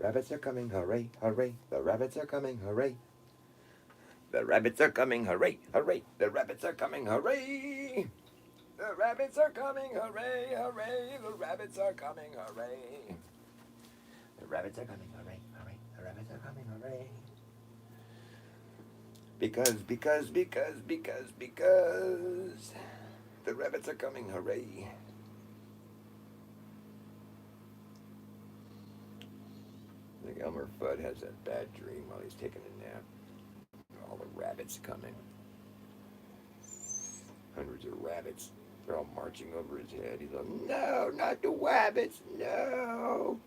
rabbits are coming, hooray, hooray. The rabbits are coming, hooray. The rabbits are coming, hooray, hooray. The rabbits are coming, hooray. The rabbits are coming, hooray, hooray. The rabbits are coming, hooray. The rabbits are coming, hooray, hooray. The rabbits are coming, hooray. Because. The rabbits are coming, hooray. I think Elmer Fudd has that bad dream while he's taking a nap. All the rabbits coming. Hundreds of rabbits. They're all marching over his head. He's like, no, not the rabbits, no.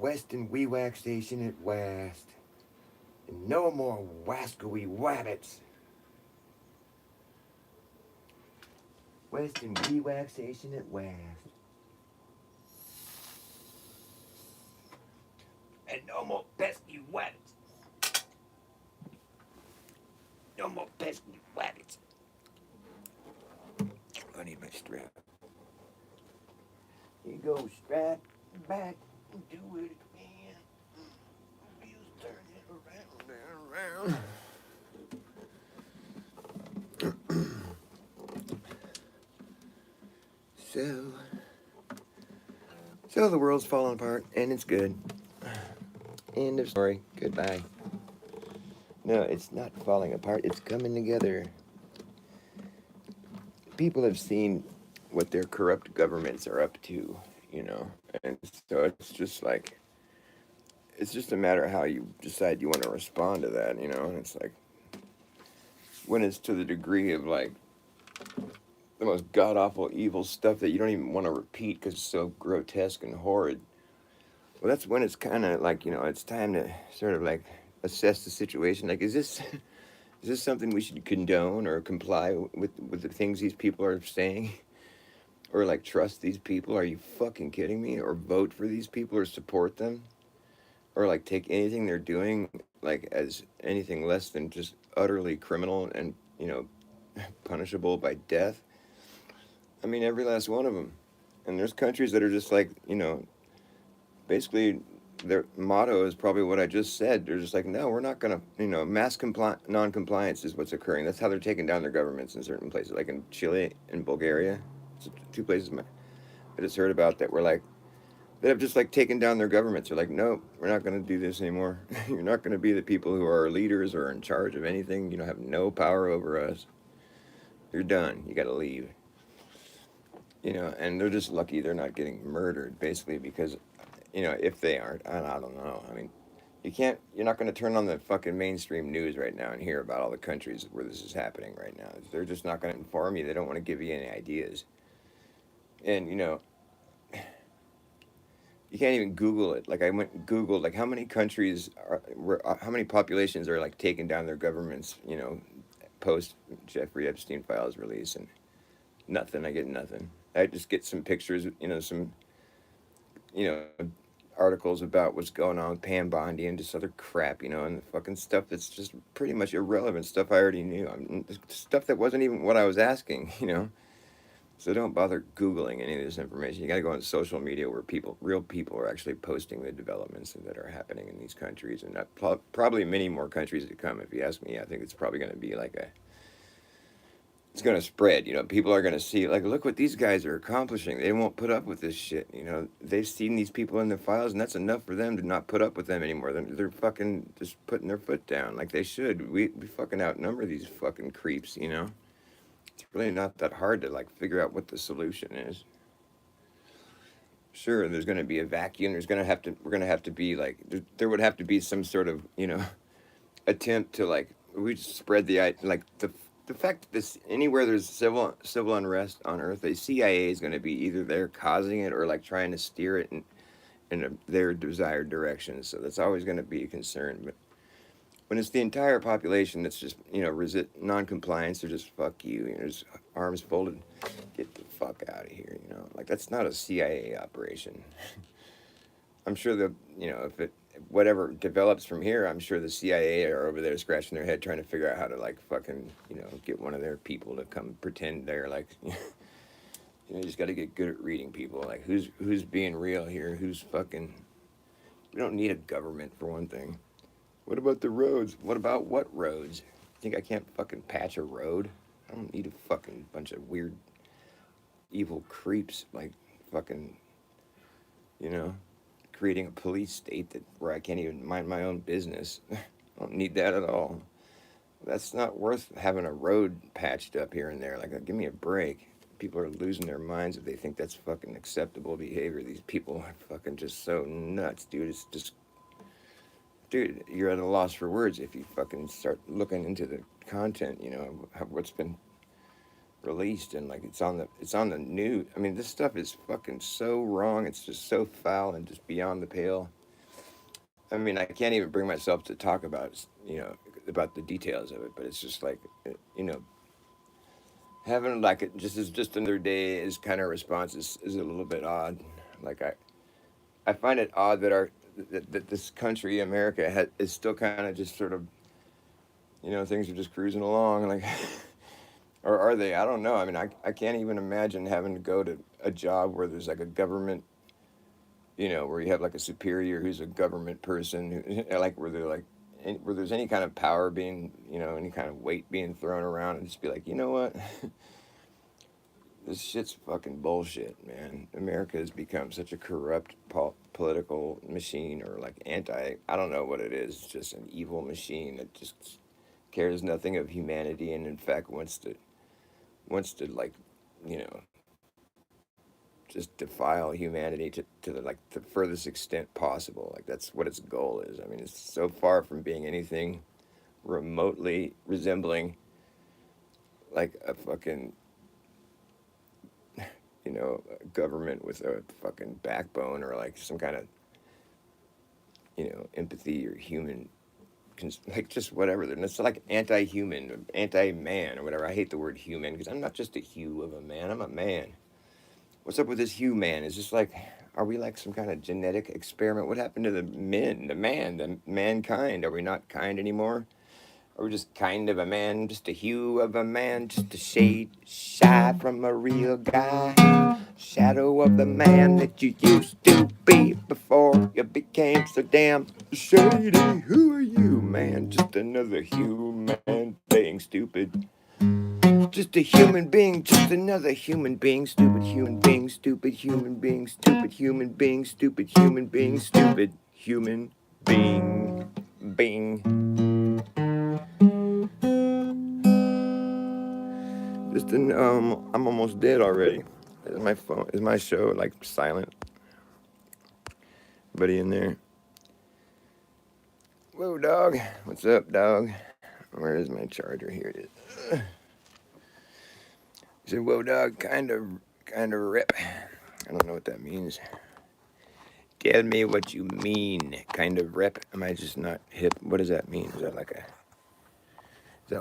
Western Weewax Station at West. And no more wascally wabbits. Western Weewax Station at West. And no more pesky wabbits. No more pesky wabbits. I need my strap. Here you go, strap back and do it again. Wheels turn it around and around. So the world's falling apart, and it's good. End of story. Goodbye. No, it's not falling apart. It's coming together. People have seen what their corrupt governments are up to, and so it's just like, it's just a matter of how you decide you want to respond to that, and it's like, when it's to the degree of like the most god-awful evil stuff that you don't even want to repeat because it's so grotesque and horrid, well, that's when it's kind of like, it's time to sort of like assess the situation. Like, is this something we should condone or comply with the things these people are saying? Or like trust these people? Are you fucking kidding me? Or vote for these people or support them? Or like take anything they're doing like as anything less than just utterly criminal and, punishable by death? I mean, every last one of them. And there's countries that are just like, basically their motto is probably what I just said. They're just like, no, we're not going to, mass non-compliance is what's occurring. That's how they're taking down their governments in certain places, like in Chile and Bulgaria. It's two places I just heard about that were like, that have just like taken down their governments. They're like, no, we're not going to do this anymore. You're not going to be the people who are leaders or in charge of anything. You don't have no power over us. You're done. You got to leave. And they're just lucky they're not getting murdered, basically, because, if they aren't, I don't know. I mean, you're not going to turn on the fucking mainstream news right now and hear about all the countries where this is happening right now. They're just not going to inform you. They don't want to give you any ideas. And, you can't even Google it. Like, I went and Googled, like, how many countries how many populations are, like, taking down their governments, post Jeffrey Epstein files release, and nothing. I get nothing. I just get some pictures, some, you know, articles about what's going on with Pam Bondi and just other crap, and the fucking stuff that's just pretty much irrelevant stuff I already knew. Stuff that wasn't even what I was asking. So don't bother Googling any of this information. You got to go on social media where real people are actually posting the developments that are happening in these countries, and probably many more countries to come. If you ask me, I think it's probably going to be like it's going to spread. People are going to see, like, look what these guys are accomplishing. They won't put up with this shit. They've seen these people in their files, and that's enough for them to not put up with them anymore. They're fucking just putting their foot down like they should. We fucking outnumber these fucking creeps. It's really not that hard to like figure out what the solution is. Sure, there's going to be a vacuum. We're going to have to be like, there would have to be some sort of, attempt to like, we just spread the fact that anywhere there's civil unrest on Earth, the CIA is going to be either there causing it or like trying to steer it in their desired direction. So that's always going to be a concern. But when it's the entire population that's just, non-compliance, they're just, fuck you, just arms folded, get the fuck out of here, like, that's not a CIA operation. I'm sure that, whatever develops from here, I'm sure the CIA are over there scratching their head trying to figure out how to like fucking get one of their people to come pretend they're like you just got to get good at reading people. Like who's being real here? Who's fucking? We don't need a government for one thing. What about the roads? What about what roads? Think I can't fucking patch a road? I don't need a fucking bunch of weird, evil creeps like fucking, you know, creating a police state that where I can't even mind my own business. I don't need that at all. That's not worth having a road patched up here and there. Like, give me a break. People are losing their minds if they think that's fucking acceptable behavior. These people are fucking just so nuts, dude. It's just, dude, you're at a loss for words if you fucking start looking into the content, what's been released and like it's on the news. I mean, this stuff is fucking so wrong. It's just so foul and just beyond the pale. I mean, I can't even bring myself to talk about the details of it, but it's just like, you know, having like it just another day is kind of response is a little bit odd. Like I find it odd that that this country, America, is still kind of just sort of, things are just cruising along. Like, or are they? I don't know. I mean, I can't even imagine having to go to a job where there's like a government, where you have like a superior who's a government person, like where they're like, where there's any kind of power being, any kind of weight being thrown around, and just be like, you know what, this shit's fucking bullshit, man. America has become such a corrupt political machine, or like I don't know what it is. It's just an evil machine that just cares nothing of humanity, and in fact wants to like, you know, just defile humanity to the like the furthest extent possible. Like that's what its goal is. I mean, it's so far from being anything remotely resembling like a fucking government with a fucking backbone, or like some kind of empathy or human like just whatever. It's like anti-human, anti-man, or whatever. I hate the word human because I'm not just a hue of a man. I'm a man. What's up with this hue man? Is this like, are we like some kind of genetic experiment? What happened to the men, the mankind? Are we not kind anymore? Are we just kind of a man, just a hue of a man, just a shade shy from a real guy? Shadow of the man that you used to be before you became so damn shady. Who are you, man? Just another human being, stupid. Just a human being, just another human being, stupid human being, stupid human being, stupid human being, stupid human being, stupid human being, being. I'm almost dead already. Is my phone? Is my show like silent? Buddy in there? Whoa, dog. What's up, dog? Where is my charger? Here it is. He said, "Whoa, dog. Kind of rip." I don't know what that means. Tell me what you mean. Kind of rip. Am I just not hip? What does that mean? Is that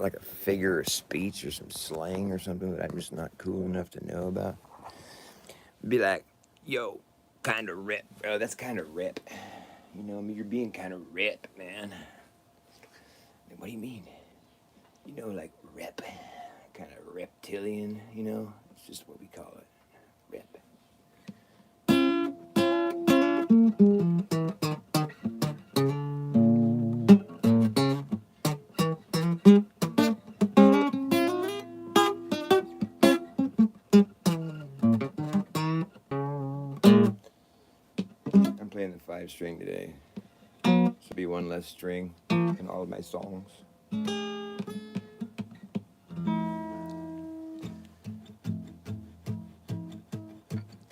like a figure of speech or some slang or something that I'm just not cool enough to know about? Be like, yo, kind of rip, bro. That's kind of rip. I mean, you're being kind of rip, man. What do you mean? Like rip, kind of reptilian. It's just what we call it, rip. I'm playing the 5 string today. This will be one less string in all of my songs.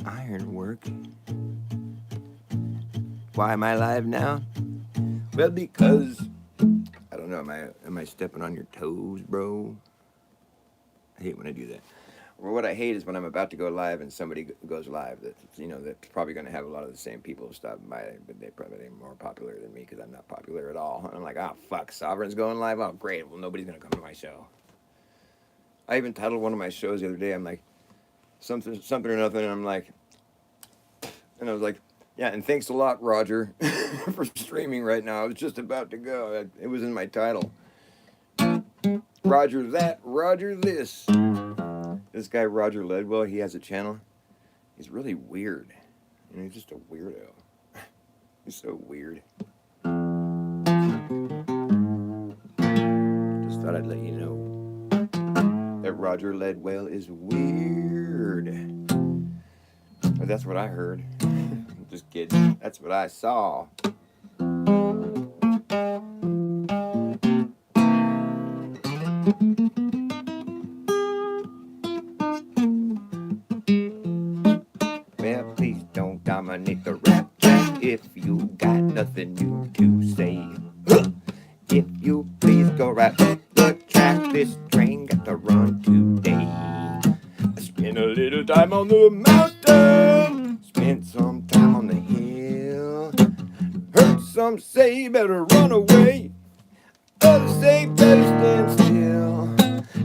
Ironwork. Why am I live now? Well, because I don't know. Am I stepping on your toes, bro? I hate when I do that. Or what I hate is when I'm about to go live and somebody goes live that's probably going to have a lot of the same people stopping by, but they're more popular than me because I'm not popular at all. And I'm like, oh fuck, Sovereign's going live. Oh great. Well, nobody's going to come to my show. I even titled one of my shows the other day. I'm like something or nothing, and I'm like, and I was like, Yeah, and thanks a lot, Roger, for streaming right now. I was just about to go. It was in my title. Roger that, Roger this. This guy, Roger Ledwell, he has a channel. He's really weird. He's just a weirdo. He's so weird. Just thought I'd let you know that Roger Ledwell is weird. Or that's what I heard. Just kidding. That's what I saw. Well, please don't dominate the rap track if you got nothing new to say. If you please go right up the track, this train got to run today. I spent a little time on the mountain, spent some time on the hill. Heard some say better run away, others say better stand still.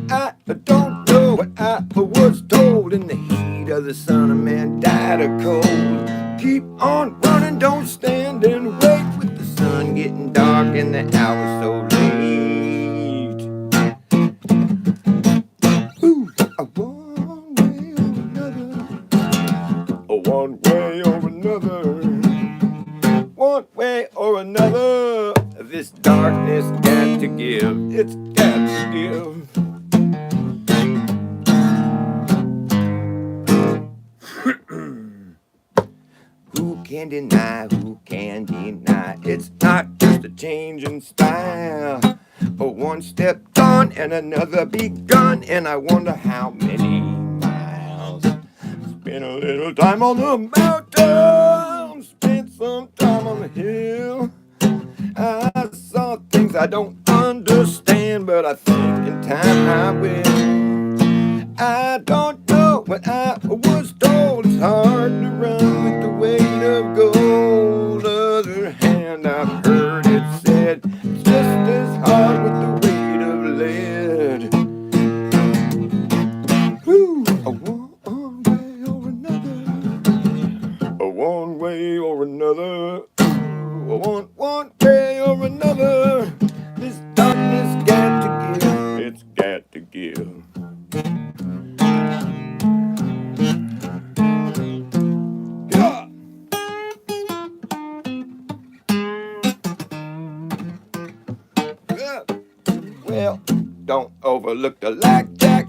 I don't know what I was told. In the heat of the sun, a man died of cold. Keep on running, don't stand and wait. With the sun getting dark and the hour so late. Ooh, a one way or another. A one way or another. One way or another. This darkness got to give. It's got to give. Who can deny, who can deny? It's not just a change in style. One step done and another begun, and I wonder how many miles. Spent a little time on the mountain, spent some time on the hill. I saw things I don't understand, but I think in time I will. I don't know what I was told. It's hard to run with the weight of gold. Other hand, I've heard it said it's just as hard with the weight of lead. Woo! A one way or another. A one way or another. A one way or another. This darkness got to give. It's got to give. Well, don't overlook the blackjack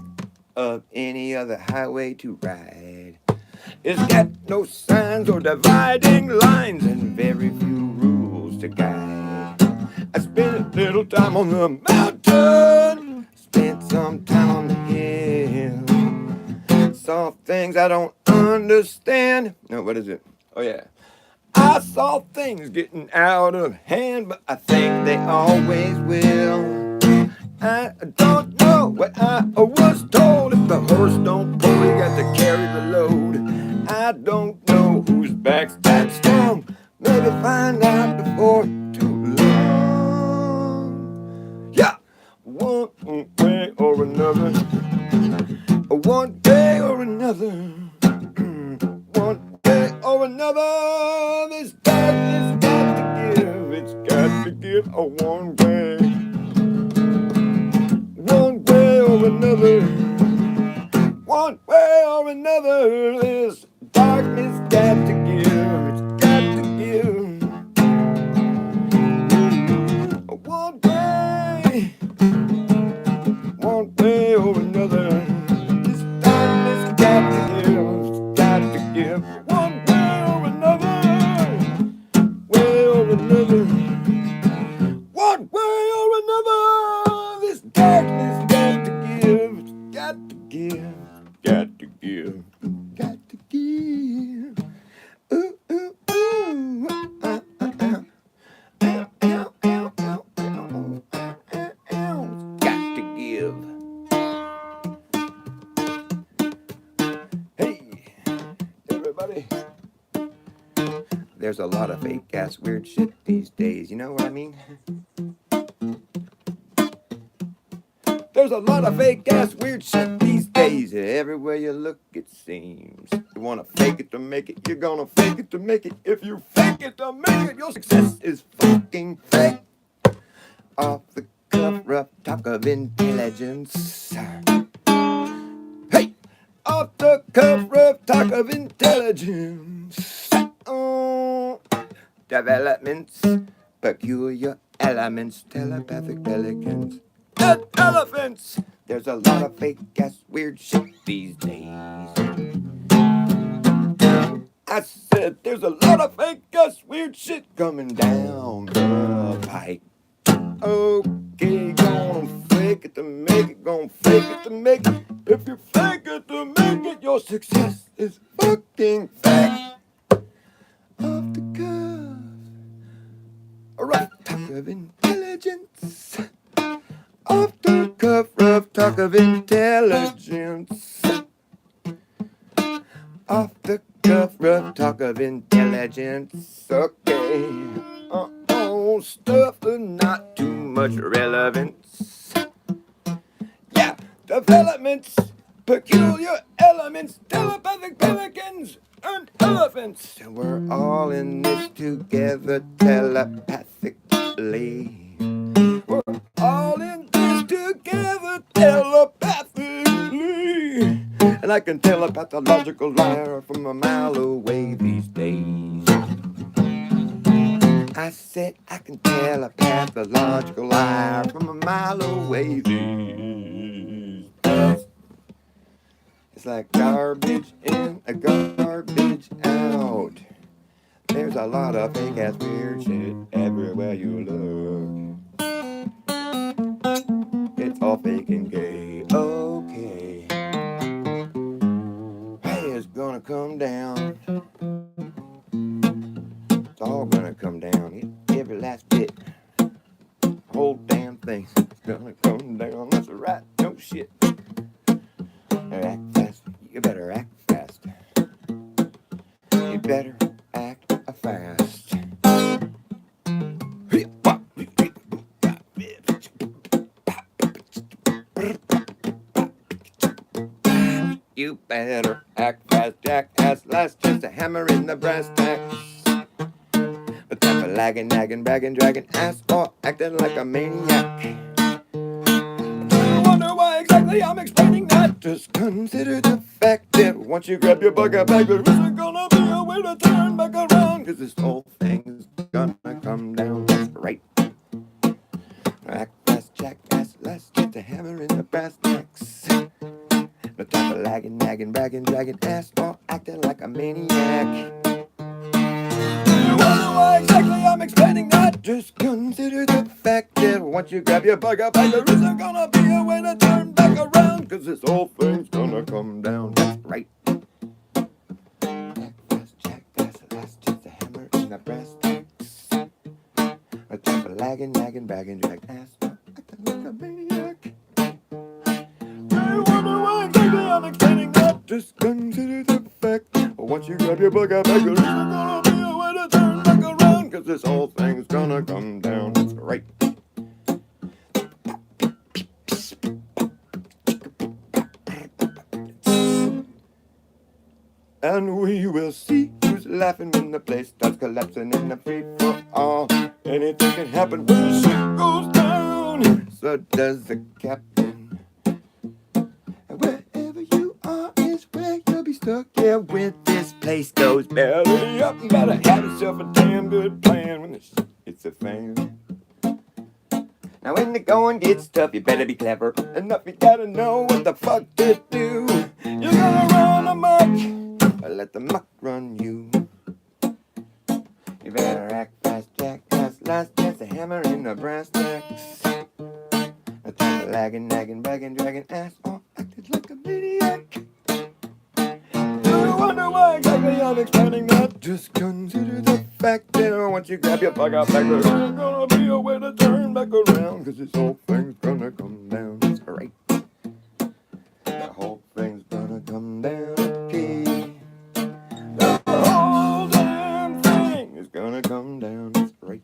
of any other highway to ride. It's got no signs or dividing lines and very few rules to guide. I spent a little time on the mountain, spent some time on the hill. Saw things I don't understand. No, what is it? Oh, yeah. I saw things getting out of hand, but I think they always will. I don't know what I was told. If the horse don't pull, you got to carry the load. I don't know whose back's that strong. Maybe find out before too long. Yeah, one way or another. One way or another. One way or another. This darkness got to give. It's got to give a one way. One way or another. One way or another. This darkness got to give. It's got to give. One way. One way or another. This darkness got to give. It's got to give. One way or another. Way or another. One way or another. This darkness got to give. It's got to give. Got to give. Got to give. Ooh, ooh, ooh. Ow, ow, ow, ow, ow, ow, ow. Got to give. Hey, everybody. There's a lot of fake ass weird shit these days. You know what I mean? There's a lot of fake ass weird shit these days. Everywhere you look, it seems. You wanna fake it to make it, you're gonna fake it to make it. If you fake it to make it, your success is fucking fake. Off the cuff, rough talk of intelligence. Hey! Off the cuff, rough talk of intelligence. Developments, peculiar elements, telepathic pelicans, and elephants. There's a lot of fake ass weird shit these days. I said there's a lot of fake ass weird shit coming down the pipe. Okay, gonna fake it to make it, gonna fake it to make it. If you fake it to make it, your success is fucking fake. Off the cuff, a rough talk of intelligence. Off the cuff, rough talk of intelligence. Off the cuff, rough talk of intelligence. Okay. Stuff with not too much relevance. Yeah, developments, peculiar elements, telepathic pelicans, and elephants. And we're all in this together telepathically. We're all in this together telepathically. And I can tell a pathological liar from a mile away these days. I said I can tell a pathological liar from a mile away these days. It's like garbage in, a garbage out. There's a lot of fake ass weird shit everywhere you look. It's all fake and gay, okay. Hey, it's gonna come down. It's all gonna come down, every last bit. Whole damn thing's gonna come down. That's right, no shit. Act fast, you better act fast. You better act fast. You better act fast, jackass. Last just a hammer in the brass tacks. But time for lagging, nagging, bragging, dragging ass, or acting like a maniac. Do you wonder why exactly I'm explaining that? Just consider the fact that once you grab your bugger bag, there isn't gonna be a way to turn back around. Cause this whole thing's gonna come down, that's right. Act fast, jackass, last just a hammer in the brass tacks. No time for lagging, nagging, bragging, dragging ass, or acting like a maniac. You wonder why exactly I'm explaining that? Just consider the fact that once you grab your bugger bag, there isn't gonna be a way to turn back around. Cause this whole thing's gonna come down, that's right. Act fast, jackass, last just a hammer in the brass tacks. No time for lagging, nagging, bragging, dragging ass, or acting like a maniac. You wonder why exactly I'm explaining that? Just consider the fact once you grab your bugger bag, there isn't gonna be a way to turn back around. Cause this whole thing's gonna come down, that's right. And we will see who's laughing when the place starts collapsing in the free for all. Anything can happen when the shit goes down. So does the captain. And wherever you are is where you'll be stuck. Yeah, when this place goes belly up, you gotta have yourself a damn good plan when this hits the fan. Now when the going gets tough, you better be clever enough. You gotta know what the fuck to do. You gotta run amok, or let the muck run you. You better act fast, jackass. Last chance, a hammer in the brass tacks. No time for lagging, nagging, bragging, dragging ass, or acted like a maniac. Do you wonder why exactly I'm explaining that? Just consider the fact that once you grab your bug out back, there's gonna be a way to turn back around. Cause this whole thing's gonna come down, that's right. The whole thing's gonna come down, okay. The whole damn thing is gonna come down, that's right.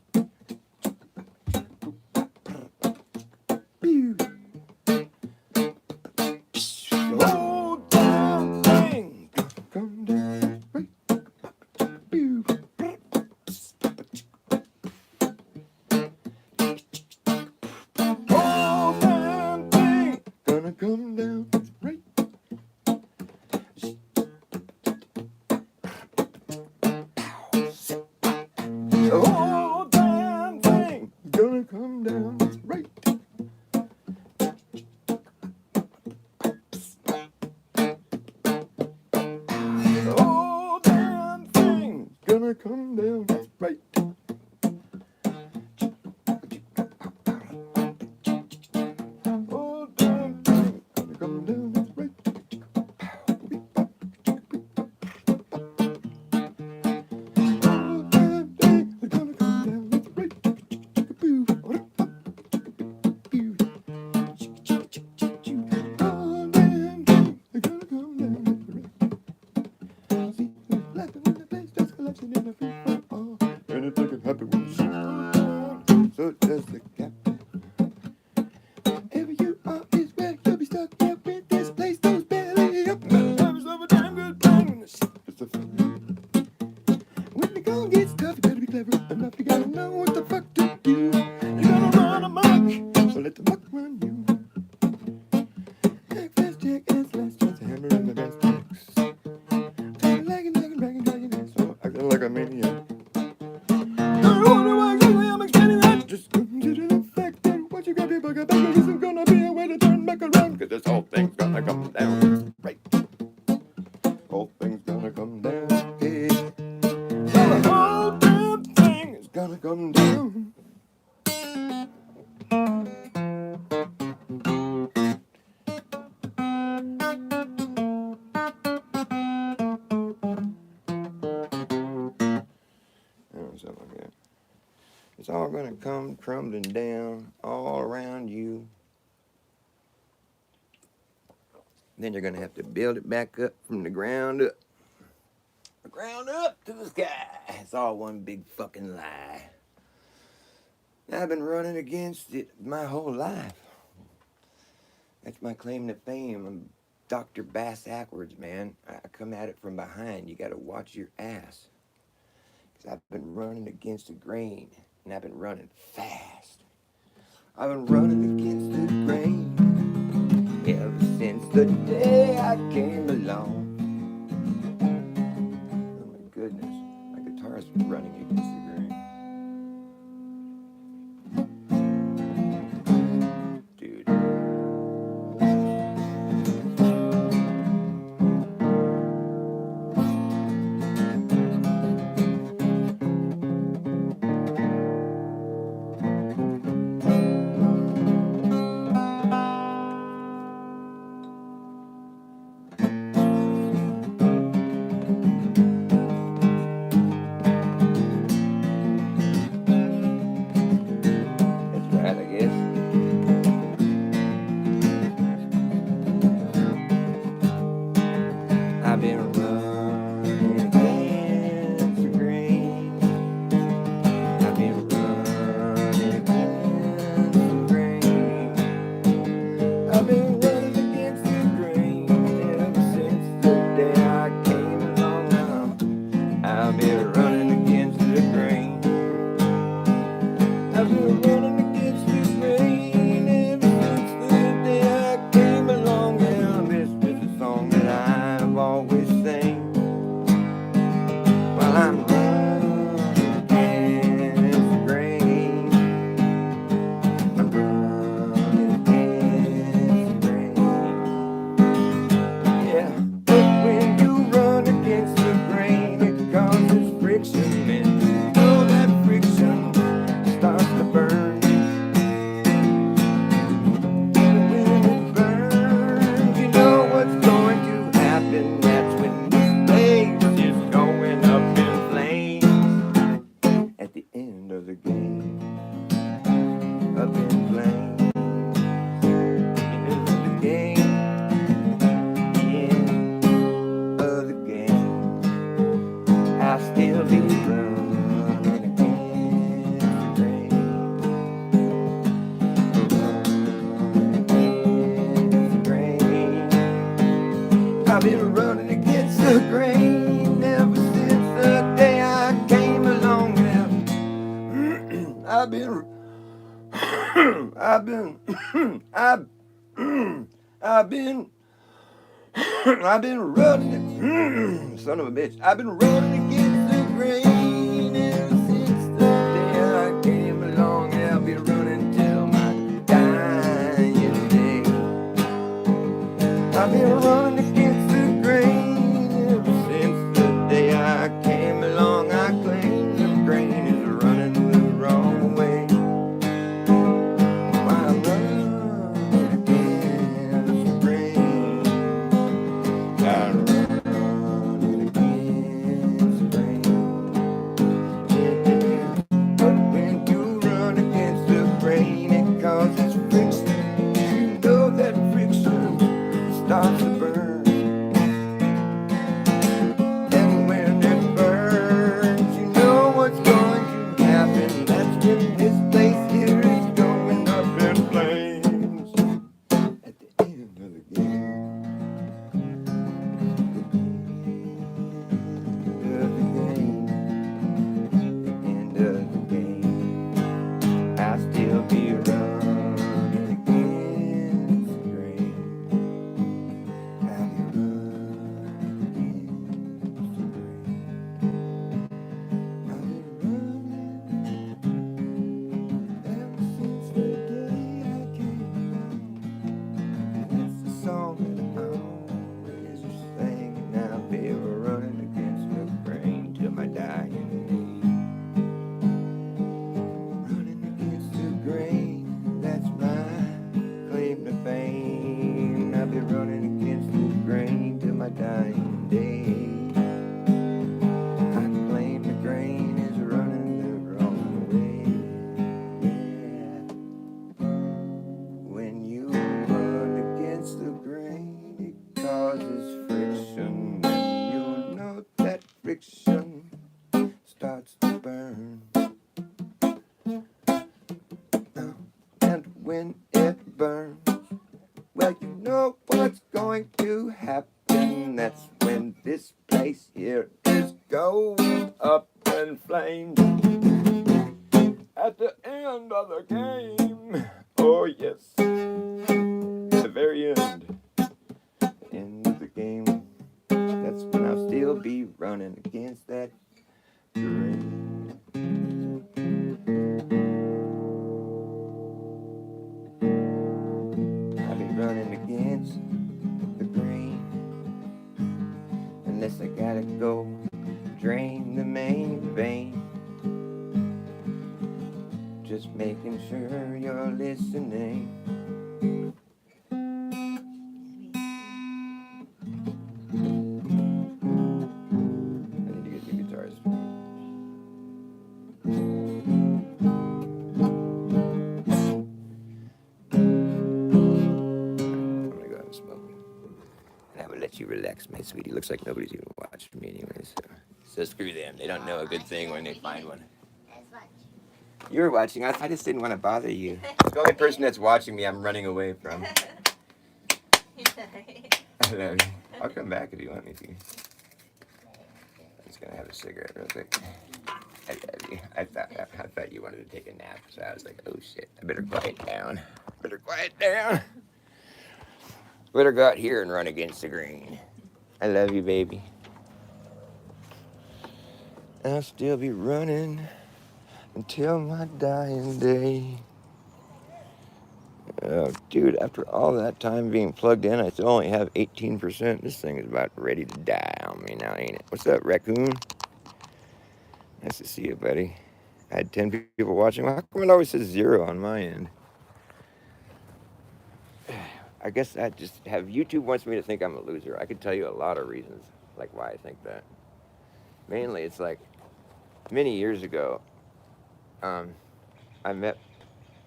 up, you gotta know what the fuck to do. You're gonna run amok, so let the muck run you. Act fast, jackass, last chance, a hammer in the best box. Lagging, bragging, dragging, so acting like a maniac. I wonder why exactly I'm explaining that. Just consider the fact that what you got to bug about isn't gonna be a way to turn back around. Cause this whole thing's gonna come down. Right. Whole thing's gonna come down. Hey. The whole damn thing is gonna come down. Something like that. It's all gonna come crumbling down all around you. Then you're gonna have to build it back up from the ground up. The ground up to the sky. It's all one big fucking lie. I've been running against it my whole life. That's my claim to fame. I'm Dr. Bass Ackwards, man. I come at it from behind. You gotta watch your ass. Because I've been running against the grain. And I've been running fast. I've been running against the grain ever since the day I came along. Oh my goodness, my guitar's been running against the grain. Dude. I've been running against the grain. I've been running against the grain. I've been running against the grain ever since the day I came along. I've been running against the grain. I've been running against the grain ever since the day I came along. Yeah, this is a song that I've always sang. While I'm running against the grain, I'm running against the grain. Yeah, but when you run against the grain, it causes friction, and you know that friction starts to burn. And when it burns, you know what's going to happen. That's when this place is going up in flames. At the end of the game, up in flames. End of the game, end of the game. I'll still be running against the grain. I've been running against the grain ever since the day I came along. I've been running, son of a bitch. I've been running against the grain ever since the day I came along. I'll be running till my dying day. I've been running against the grain ever since the day I came along. I claim the grain is running the wrong way. While I'm running against the grain, I'm running against the grain. But when you run against the grain, it causes friction. You know that friction starts to burn. And when it burns, you know what's going to happen. That's when this place here is going up in flames. At the end of the game. End of the game. End of the when it burns. Well, you know what's going to happen. That's when this place here is going up in flames. At the end of the game. Oh, yes. The very end. End of the game. That's when I'll still be running against that grain. I'll be running against the grain. Unless I gotta go drain the main vein. Just making sure you're listening. I need to get new guitars. I'm gonna go out and smoke. And I will let you relax, my sweetie. Looks like nobody's even watching me anyway, so screw them. They don't know a good thing when they find one. You're watching. I just didn't want to bother you. The only person that's watching me, I'm running away from. I love you. I'll come back if you want me to. I'm just gonna have a cigarette real quick. I love you. I thought you wanted to take a nap, so I was like, oh shit, I better quiet down. Better quiet down. Better go out here and run against the grain. I love you, baby. I'll still be running until my dying day. Oh, dude, after all that time being plugged in, I still only have 18%. This thing is about ready to die on me now, ain't it? What's up, raccoon? Nice to see you, buddy. I had 10 people watching. How come it always says 0 on my end? I guess I just have YouTube wants me to think I'm a loser. I could tell you a lot of reasons, like why I think that. Mainly, it's like many years ago, I met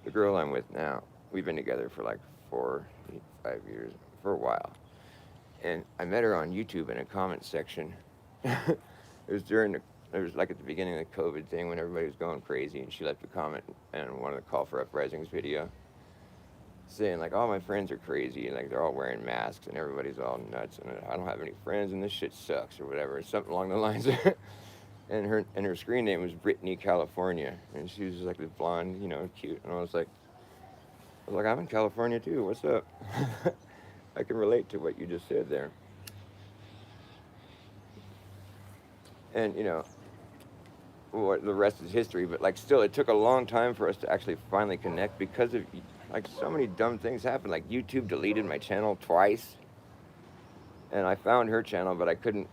the girl I'm with now. We've been together for like 5 years, for a while. And I met her on YouTube in a comment section. It was like at the beginning of the COVID thing when everybody was going crazy, and she left a comment in one of the Call for Uprisings video saying like, all my friends are crazy, and like they're all wearing masks, and everybody's all nuts, and I don't have any friends, and this shit sucks, or whatever, something along the lines. And her screen name was Brittany, California, and she was just like this blonde, cute, and I was like, I'm in California too. What's up? I can relate to what you just said there. And what the rest is history. But like, still, it took a long time for us to actually finally connect because of like so many dumb things happened. Like YouTube deleted my channel twice, and I found her channel, but I couldn't.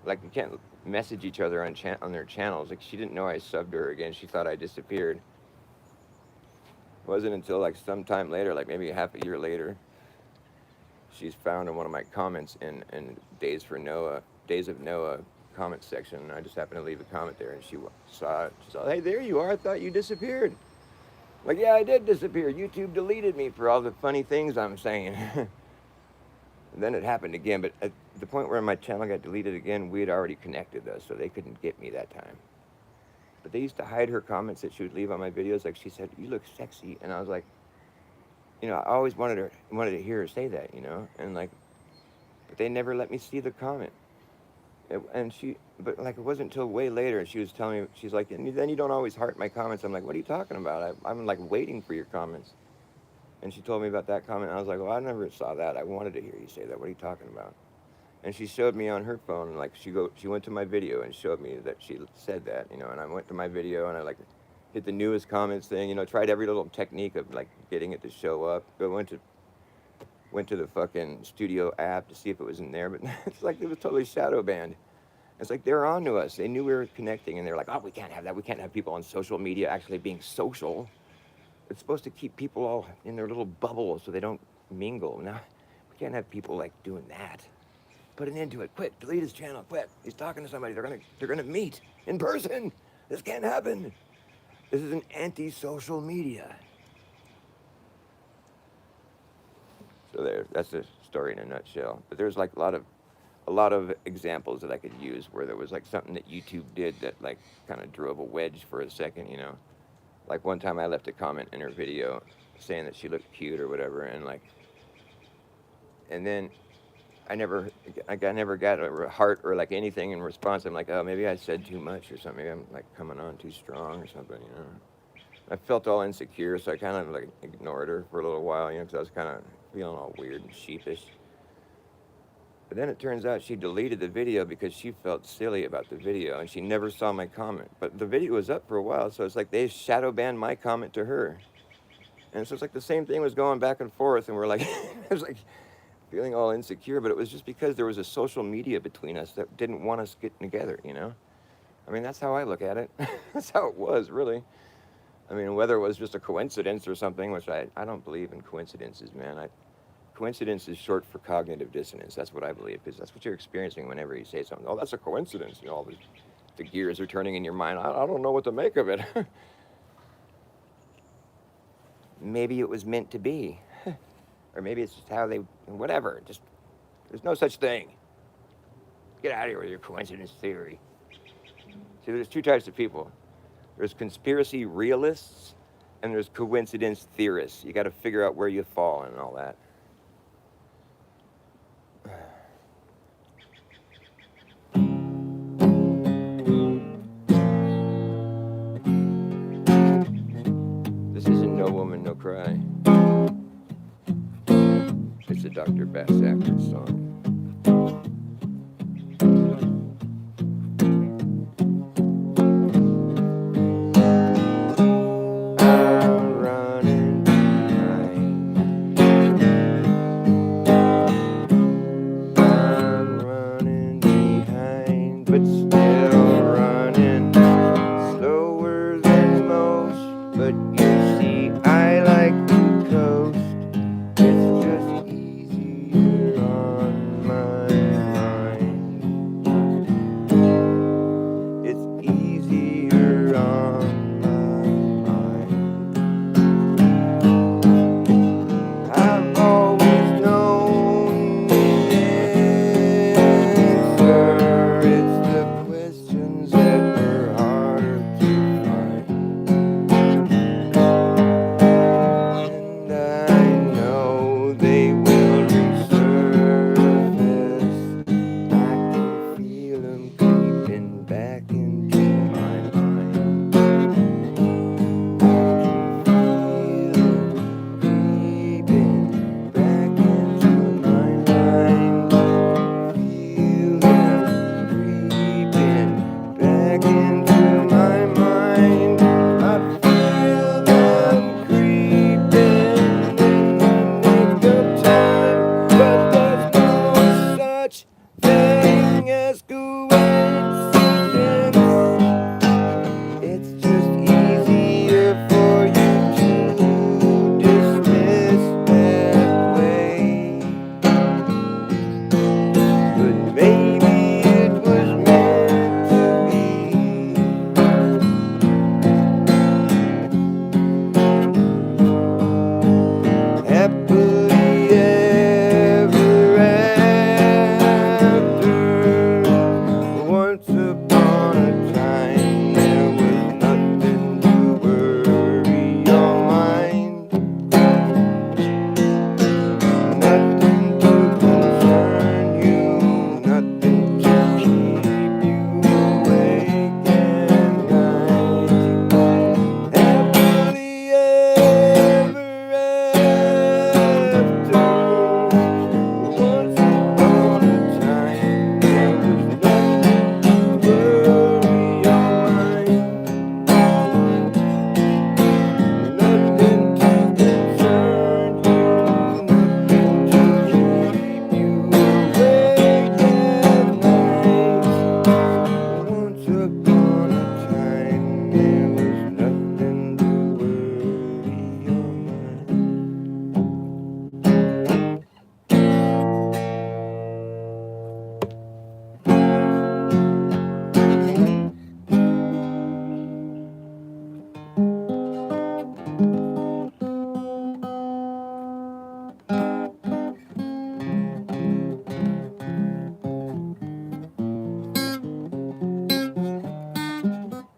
Like, you can't message each other on their channels. Like, she didn't know I subbed her again. She thought I disappeared. It wasn't until like some time later, like maybe half a year later, she's found in one of my comments in Days of Noah comment section, and I just happened to leave a comment there, and she saw it. She said, hey, there you are. I thought you disappeared. Like, yeah, I did disappear. YouTube deleted me for all the funny things I'm saying. And then it happened again, but at the point where my channel got deleted again, we had already connected though, so they couldn't get me that time. But they used to hide her comments that she would leave on my videos. Like, she said, you look sexy. And I was like, I always wanted to hear her say that, and like, but they never let me see the comment. But like, it wasn't until way later, and she was telling me, she's like, and then you don't always heart my comments. I'm like, what are you talking about? I'm like waiting for your comments. And she told me about that comment, and I was like, well, I never saw that. I wanted to hear you say that. What are you talking about? And she showed me on her phone, like, she went to my video and showed me that she said that, and I went to my video, and I like hit the newest comments thing, tried every little technique of like getting it to show up. But went to the fucking studio app to see if it was in there, but it's like it was totally shadow banned. It's like they're on to us. They knew we were connecting, and they're like, oh, we can't have that. We can't have people on social media actually being social. It's supposed to keep people all in their little bubble so they don't mingle. Now, we can't have people like doing that. Put an end to it. Quit. Delete his channel. Quit. He's talking to somebody. They're gonna meet in person. This can't happen. This is an anti-social media. So that's the story in a nutshell. But there's like a lot of examples that I could use where there was like something that YouTube did that like kind of drove a wedge for a second, Like one time I left a comment in her video saying that she looked cute or whatever, and like, and then I never, I never got a heart or like anything in response. I'm like, oh, maybe I said too much or something. Maybe I'm like coming on too strong or something, you know. I felt all insecure, so I kind of like ignored her for a little while, you know, because I was kind of feeling all weird and sheepish. But then it turns out she deleted the video because she felt silly about the video and she never saw my comment. But the video was up for a while, so it's like they shadow banned my comment to her. And so it's like the same thing was going back and forth, and we're like, it was like feeling all insecure, but it was just because there was a social media between us that didn't want us getting together, you know? I mean, that's how I look at it. That's how it was, really. I mean, whether it was just a coincidence or something, which I don't believe in coincidences, man. Coincidence is short for cognitive dissonance. That's what I believe, because that's what you're experiencing whenever you say something. Oh, that's a coincidence. You know, all the gears are turning in your mind. I don't know what to make of it. Maybe it was meant to be. Or maybe it's just how they, whatever. Just, there's no such thing. Get out of here with your coincidence theory. See, there's two types of people. There's conspiracy realists, and there's coincidence theorists. You got to figure out where you fall and all that. This isn't No Woman, No Cry. It's a Dr. Bass Ackford song. I'm running behind. I'm running behind, but still running slower than most. But you see, I like to coast. It's just easier on my mind. It's easier on my mind. I've always known the answer. It's the questions that were harder to find. And I know they will resurface. I can feel them creeping back into my mind. I can feel them creeping back into my mind. Feel them creeping back into my mind. I feel them creeping in the nick of time, but there's no such thing as coincidence. It's just easier for you to dismiss that way. But maybe it was meant to be. Happily ever after. Once upon a time, there was nothing to worry your mind, nothing to concern you, nothing to keep you awake at night. Happily ever after. Once upon a time, there was nothing to worry your mind, nothing to concern you, nothing to keep you awake at night. Once upon a time, there was nothing to worry your mind.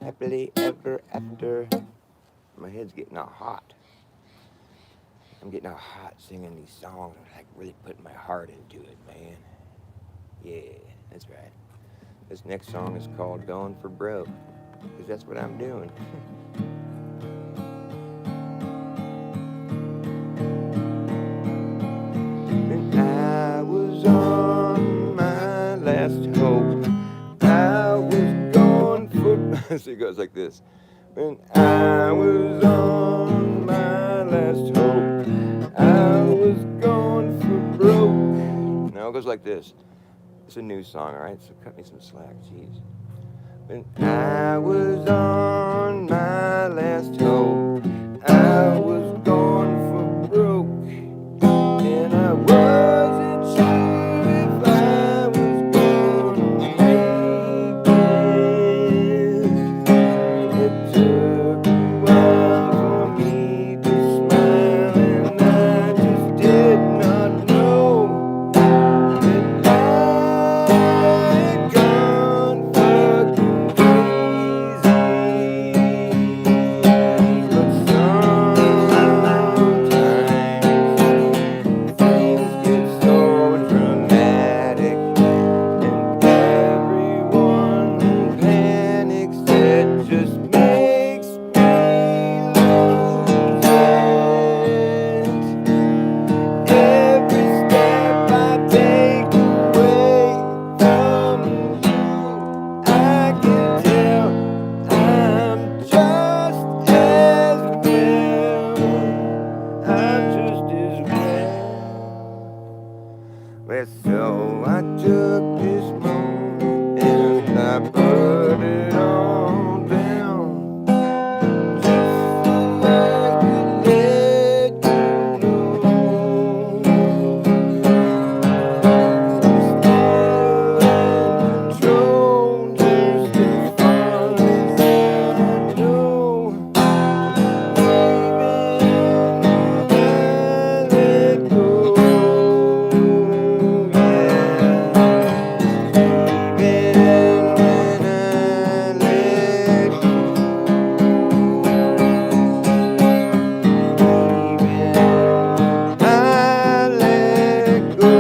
Happily ever after. My head's getting all hot. I'm getting all hot singing these songs. I'm like really putting my heart into it, man. Yeah, that's right. This next song is called Going for Broke, because that's what I'm doing. When I was on my last hope, I was going for. So it goes like this. When I was on my last hope, I was going for broke. Now it goes like this. It's a new song, alright? So cut me some slack, jeez. When I was on my last hope, I was going for broke. And I wasn't sure if I was gonna make it. It took a while for me to smile, and I just did not know that I had gone fucking crazy. But sometimes things get so dramatic, and everyone panics. It just makes me lose it. Every step I take away from you, I can tell I'm just as well. I'm just as well. Well, so I took this moment and I put it all down, just so I could let you know I'm still in control, just as far as I know. Even when I let go, yeah. Even when I let go, even I let go,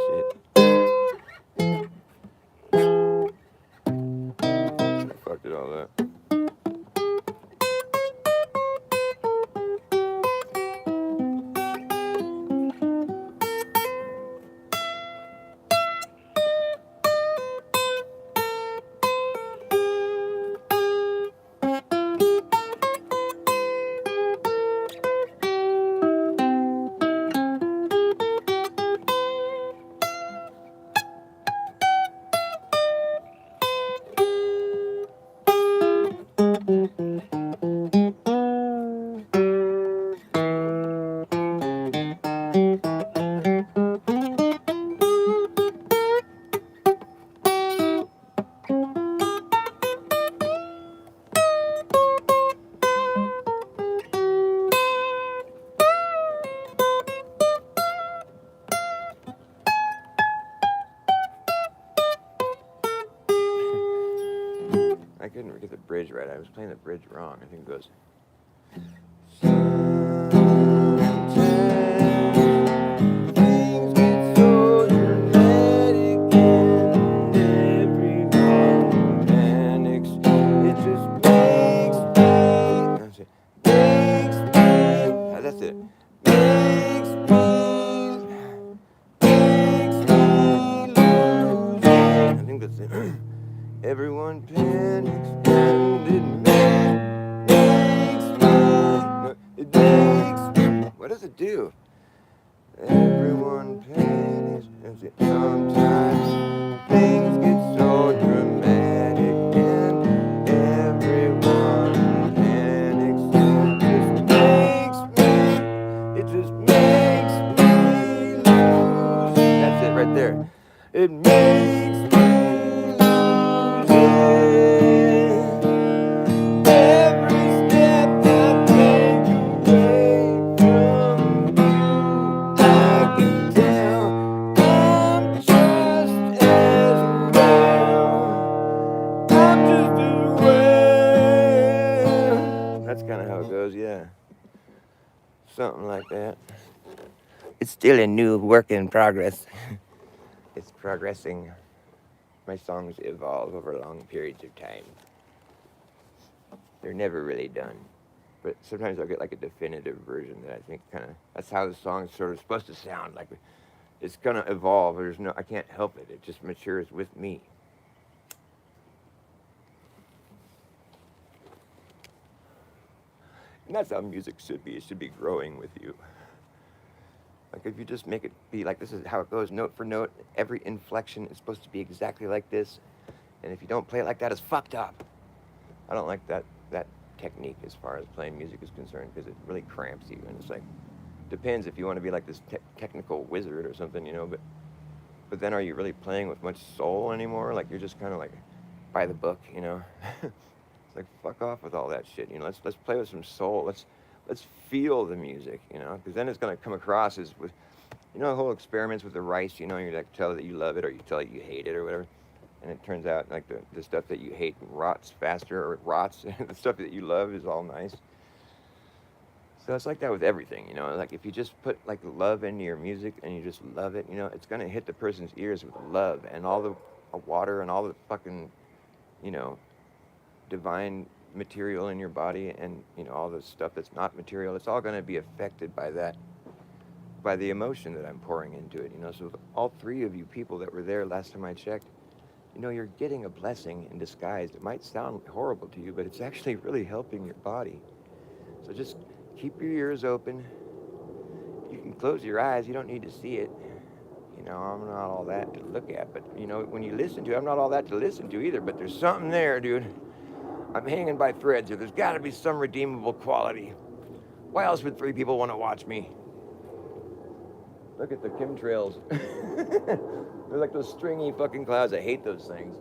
shit. I fucked it all up. I couldn't get the bridge right. I was playing the bridge wrong. I think it goes. Sometimes things get so dramatic and everyone panics. It just makes me. That's it. Makes me lose it. I think that's it. Everyone panics and it makes me. No, it makes me. What does it do? Everyone panics and sometimes right there. It makes me lose it. Every step I take away from you, I can tell I'm just as well. I'm just as well. That's kind of how it goes, yeah. Something like that. It's still a new work in progress. It's progressing. My songs evolve over long periods of time. They're never really done. But sometimes I'll get like a definitive version that I think kind of, that's how the song's sort of supposed to sound. Like it's gonna evolve. There's no, I can't help it. It just matures with me. And that's how music should be. It should be growing with you. Like if you just make it be like this is how it goes, note for note, every inflection is supposed to be exactly like this. And if you don't play it like that, it's fucked up. I don't like that technique as far as playing music is concerned because it really cramps you. And it's like, depends if you want to be like this technical wizard or something, you know, but then are you really playing with much soul anymore? Like you're just kind of like by the book, you know. It's like fuck off with all that shit, you know. Let's play with some soul. Let's feel the music, you know, because then it's gonna come across as with, you know, the whole experiments with the rice, you know, you're like tell that you love it or you tell it you hate it or whatever, and it turns out like the stuff that you hate rots faster or it rots, the stuff that you love is all nice. So it's like that with everything, you know. Like if you just put like love into your music and you just love it, you know, it's gonna hit the person's ears with love and all the water and all the fucking, you know, divine material in your body and you know all the stuff that's not material. It's all gonna be affected by that, by the emotion that I'm pouring into it. You know, so all three of you people that were there last time I checked, you know, you're getting a blessing in disguise. It might sound horrible to you, but it's actually really helping your body. So just keep your ears open. You can close your eyes. You don't need to see it. You know, I'm not all that to look at, but you know, when you listen to it, I'm not all that to listen to either, but there's something there, dude. I'm hanging by threads here. There's got to be some redeemable quality. Why else would three people want to watch me? Look at the chemtrails. They're like those stringy fucking clouds. I hate those things.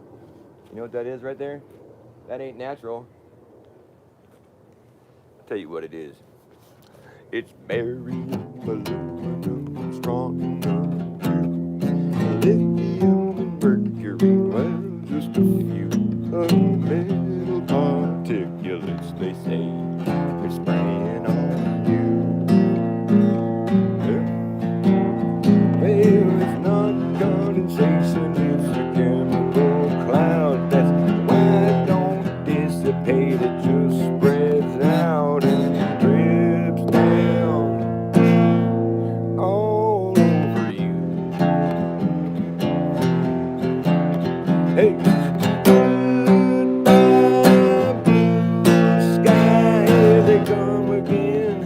You know what that is right there? That ain't natural. I'll tell you what it is. It's barium, aluminum, strong enough. Lithium and mercury, well, just a few little particulates, they say. They're spraying on you. Well, it's not condensation, it's a chemical cloud. That's why it don't dissipate, it just spreads out and drips down all over you. Hey, goodbye, blue sky, here they come again.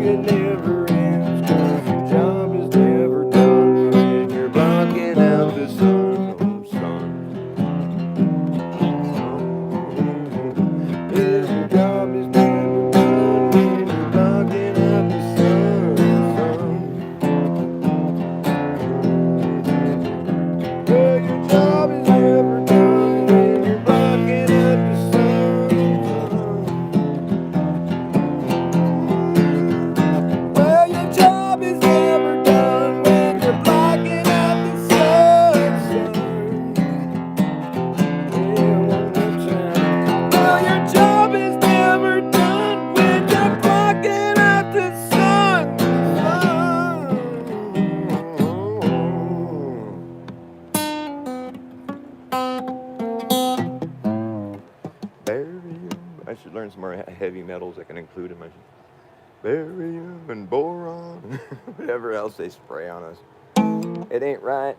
It never ends, 'cause your job is never done when you're blocking out the sun, oh sun. Yeah, your job is never done when you're blocking out the sun, sun. Yeah, your job is never done when you're blocking out the sun, sun. Well, your job is never done when you're blocking out the sun, sun. Yeah, one more time. Well, your job is never done when you're blocking out the sun, sun. Barium. I should learn some more heavy metals I can include in my barium and boron, whatever else they spray on us. It ain't right.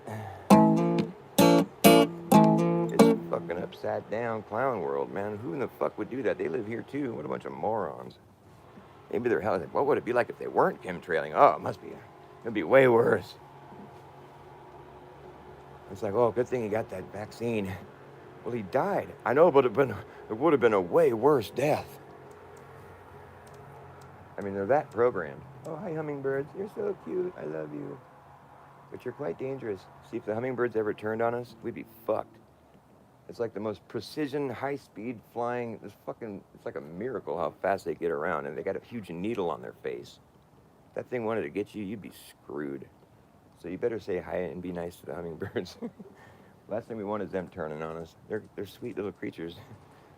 It's fucking upside down clown world, man. Who in the fuck would do that? They live here too. What a bunch of morons. Maybe they're hell. What would it be like if they weren't chemtrailing? Oh, it must be. It'd be way worse. It's like, oh, good thing he got that vaccine. Well, he died. I know, but it would have been a way worse death. I mean, they're that programmed. Oh, hi, hummingbirds. You're so cute. I love you. which are quite dangerous. See, if the hummingbirds ever turned on us, we'd be fucked. It's like the most precision, high-speed flying. It's like a miracle how fast they get around, and they got a huge needle on their face. If that thing wanted to get you, you'd be screwed. So you better say hi and be nice to the hummingbirds. Last thing we want is them turning on us. They're sweet little creatures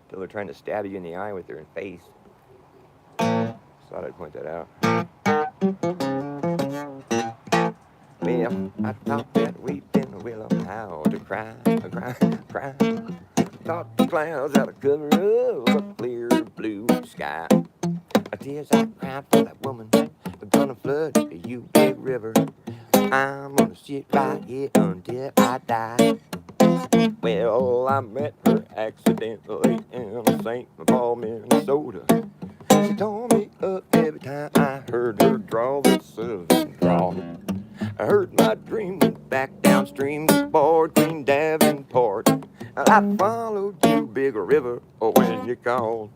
until they're trying to stab you in the eye with their face. Just thought I'd point that out. Well, I thought that we'd been a willow how to cry, cry, cry. Thought the clouds had a cover of a clear blue sky. Tears I cried for that woman, gonna flood you big river. I'm gonna sit right here until I die. Well, I met her accidentally in St. Paul, Minnesota. She tore me up every time I heard her draw the southern drawl. I heard my dream went back downstream to board Queen Davenport. I followed you, big river, when you called.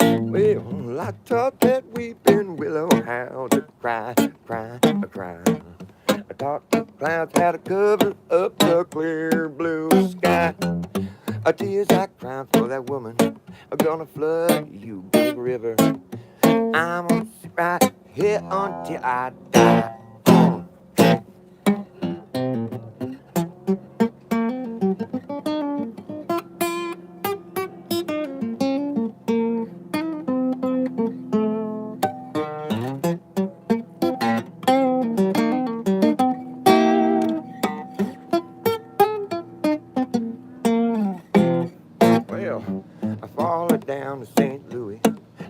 Well, I thought that weeping willow how to cry, cry, cry. I thought the clouds had to cover up the clear blue sky. Tears I cried for that woman, gonna flood you, big river. I'm gonna sit right here until I die. Well, I followed down to St. Louis,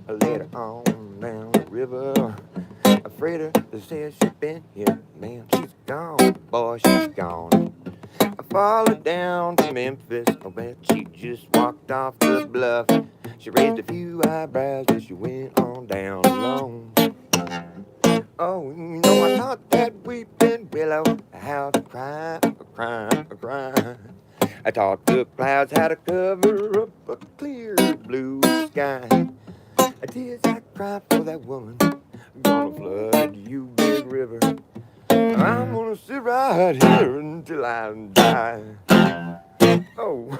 later on down the river. Afraid her, they said she's been here, man, she's gone, boy, she's gone. I followed down to Memphis, I bet she just walked off the bluff. She raised a few eyebrows as she went on down alone. Oh, you know, I thought that weeping willow how to cry, cry, cry. I thought the clouds had to cover up a clear blue sky. Tears I cried for that woman, gonna flood you, big river. I'm gonna sit right here until I die. Oh.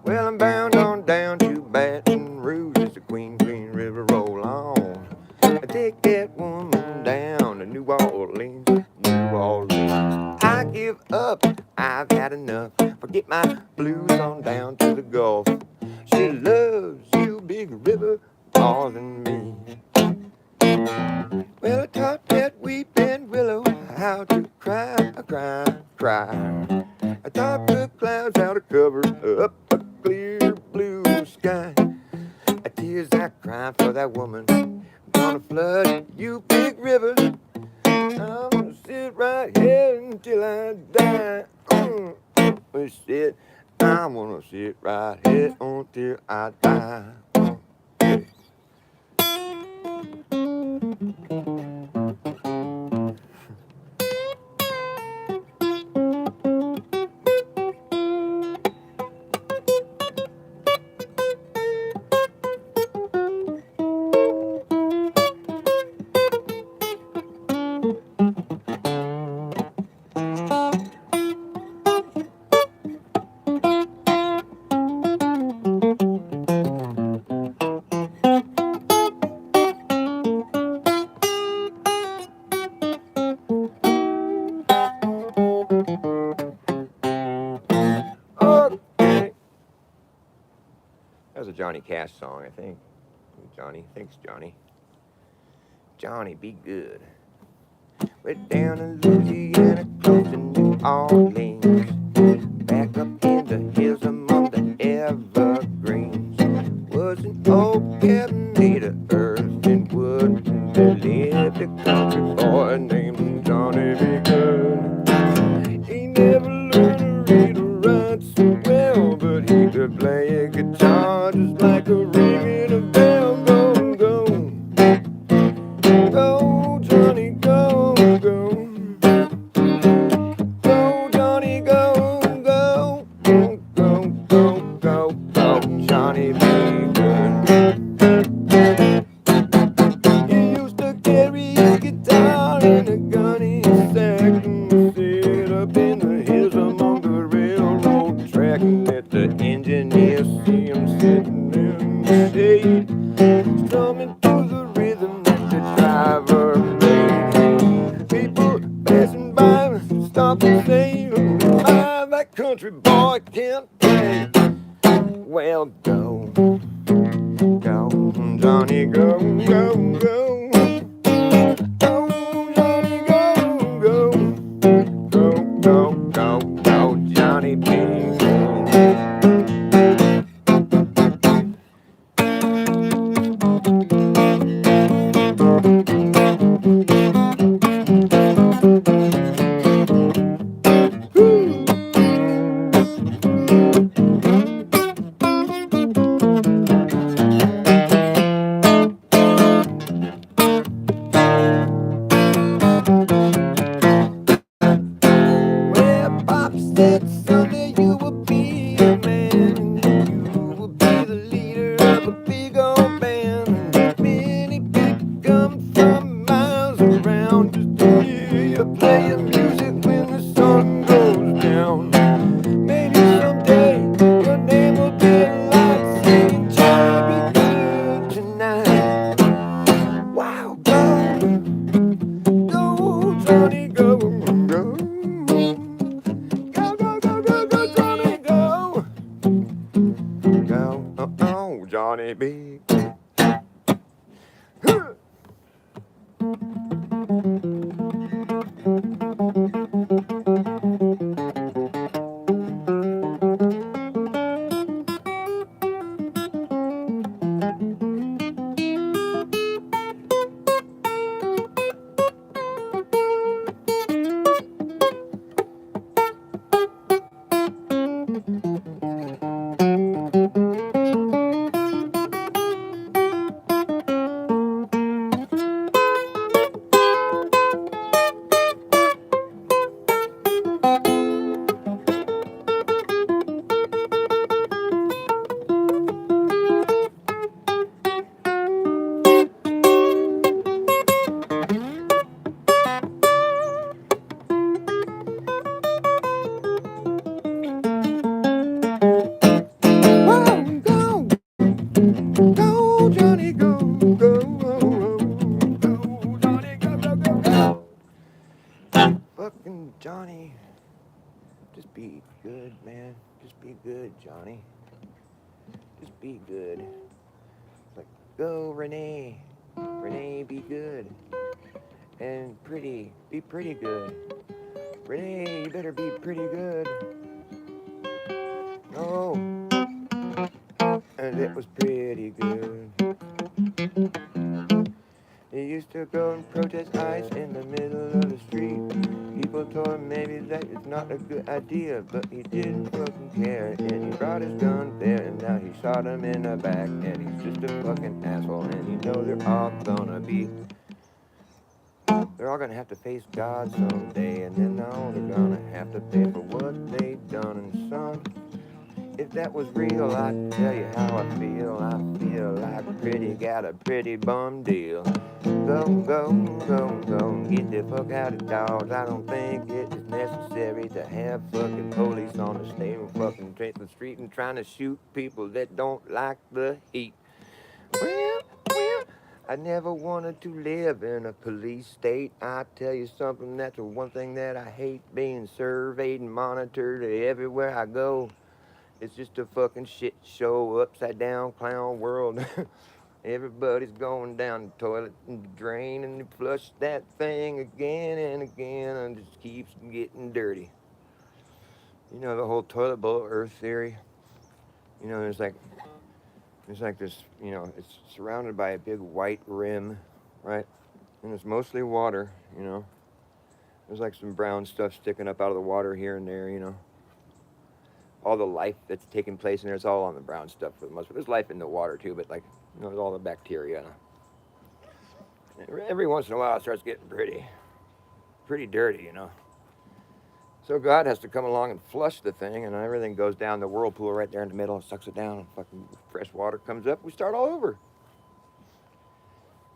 Well, I'm bound on down to Baton Rouge as the Queen River roll on. I take that woman down to New Orleans, New Orleans. I give up, I've had enough. Forget my blues on down to the Gulf. She loves you, big river, more than me. Well, I taught that weeping willow how to cry, cry, cry. I taught the clouds how to cover up a clear blue sky. Tears I cry for that woman, gonna flood you, big river. I'm gonna sit right here until I die. Sit, I'm gonna sit right here until I die. Okay. That was a Johnny Cash song, I think. Johnny, thanks, Johnny. Johnny, be good. We're down in Louisiana, close to New Orleans. Back up in the hills among the evergreens. Was an old cabin made of earth and wood. There lived a country boy named Johnny B. Good. He never learned to read or write so well, but he could play a guitar just like a ringing a bell. Go, drumming to the rhythm that the driver made. People passing by stop and say, oh my, that country boy can't play. Well, go, go, Johnny, go, go, go. Go, Johnny, go, go. Go, go, go, go, Johnny B. Well, Pop said someday you will be a man. You will be the leader of a big old band. Many people come from miles around just to hear you play your music when the sun goes down. Maybe someday your name will be a light singing Johnny be good tonight. Wow, go, go, Johnny, go, go. Go, go, go, go, go, Johnny, go. Go, oh, oh, Johnny B. Huh. Whoa, go, go, Johnny, go, go, go, Johnny, go, go, go, go. Fucking Johnny, just be good, man. Just be good, Johnny. Just be good. Like, go, Renee. Renee, be good. And pretty, be pretty good. Renee, you better be pretty good. Oh, and it was pretty good. He used to go and protest ICE in the middle of the street. People told him maybe that is not a good idea, but he didn't fucking care. And he brought his gun there, and now he shot him in the back. And he's just a fucking asshole, and you know they're all gonna have to face God someday, and then now they're gonna have to pay for what they done. And son, if that was real, I'd tell you how I feel. I feel like pretty got a pretty bum deal. Go, go, go, go, get the fuck out of Dodge. I don't think it is necessary to have fucking police on the same fucking street and trying to shoot people that don't like the heat. Well, I never wanted to live in a police state. I tell you something, that's the one thing that I hate, being surveyed and monitored everywhere I go. It's just a fucking shit show, upside down clown world. Everybody's going down the toilet and the drain and they flush that thing again and again and it just keeps getting dirty. You know the whole toilet bowl earth theory? You know, there's like this, you know, it's surrounded by a big white rim, right? And it's mostly water, you know. There's like some brown stuff sticking up out of the water here and there, you know. All the life that's taking place in there, it's all on the brown stuff for the most part. There's life in the water too, but like, you know, there's all the bacteria. Every once in a while it starts getting pretty dirty, you know. So God has to come along and flush the thing, and everything goes down the whirlpool right there in the middle and sucks it down, and fucking fresh water comes up. We start all over.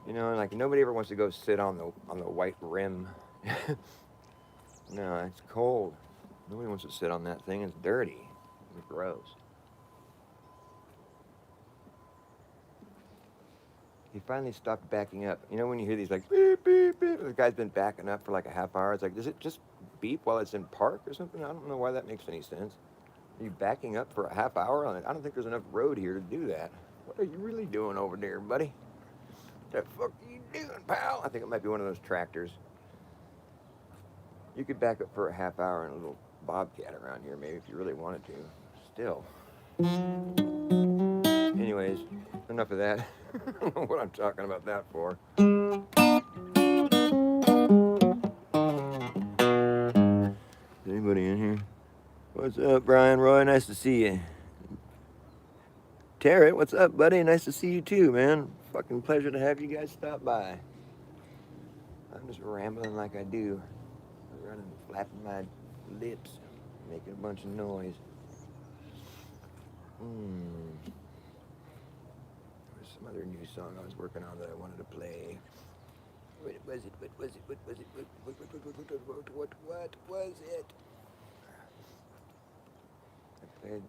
You know, like nobody ever wants to go sit on the white rim. No, it's cold. Nobody wants to sit on that thing. It's dirty. It's gross. he finally stopped backing up. You know when you hear these like beep beep beep, the guy's been backing up for like a half hour. It's like, does it just beep while it's in park or something? I don't know why that makes any sense. Are you backing up for a half hour on it? I don't think there's enough road here to do that. What are you really doing over there, buddy? What the fuck are you doing, pal? I think it might be one of those tractors. You could back up for a half hour in a little bobcat around here, maybe if you really wanted to. Still. Anyways, enough of that. I don't know what I'm talking about that for. Is anybody in here? What's up, Brian Roy? Nice to see you. Tarrant, what's up, buddy? Nice to see you too, man. Fucking pleasure to have you guys stop by. I'm just rambling like I do. Running, flapping my lips, making a bunch of noise. There's some other new song I was working on that I wanted to play. What was it? What was it? What was it? What was it? I played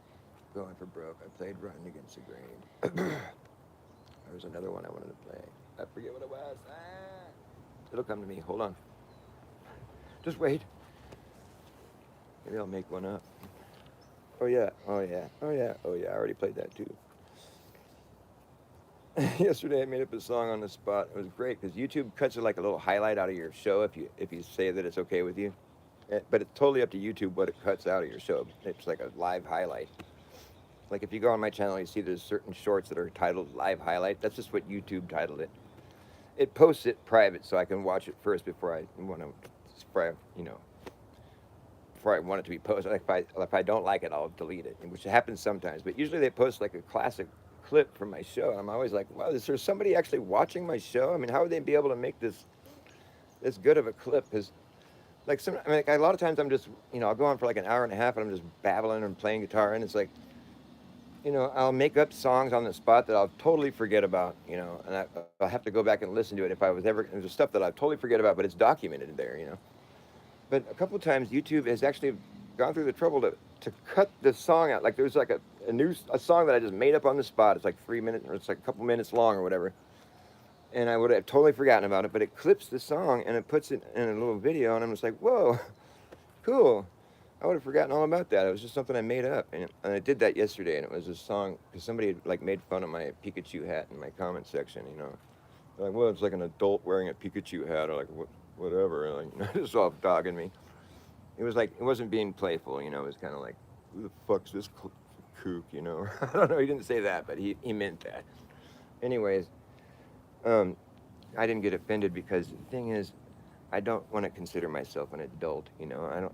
Going for Broke. I played Running Against the Grain. There was another one I wanted to play. I forget what it was. It'll come to me. Hold on. Just wait. Maybe I'll make one up. Oh yeah, oh yeah, oh yeah, oh yeah. I already played that too. Yesterday I made up a song on the spot. It was great because YouTube cuts it like a little highlight out of your show if you say that it's okay with you. But it's totally up to YouTube what it cuts out of your show. It's like a live highlight. Like if you go on my channel, you see there's certain shorts that are titled live highlight. That's just what YouTube titled it. It posts it private so I can watch it first before I want to, before I want it to be posted. Like if I don't like it, I'll delete it, which happens sometimes. But usually they post like a classic clip from my show. And I'm always like, wow, is there somebody actually watching my show? I mean, how would they be able to make this good of a clip? Because like like a lot of times I'm just, I'll go on for like an hour and a half and I'm just babbling and playing guitar, and it's like, I'll make up songs on the spot that I'll totally forget about, and I'll have to go back and listen to it if I was ever, there's stuff that I totally forget about, but it's documented there. But a couple of times YouTube has actually gone through the trouble to cut the song out. Like there's like a song that I just made up on the spot. It's like 3 minutes, or it's like a couple minutes long or whatever. And I would have totally forgotten about it, but it clips the song and it puts it in a little video, and I'm just like, whoa, cool. I would have forgotten all about that. It was just something I made up, and I did that yesterday, and it was a song because somebody had like made fun of my Pikachu hat in my comment section. They're like, well, it's like an adult wearing a Pikachu hat, or like whatever. And like, just all dogging me. It was like it wasn't being playful, It was kind of like, who the fuck's this kook, I don't know. He didn't say that, but he meant that. Anyways, I didn't get offended because the thing is, I don't want to consider myself an adult,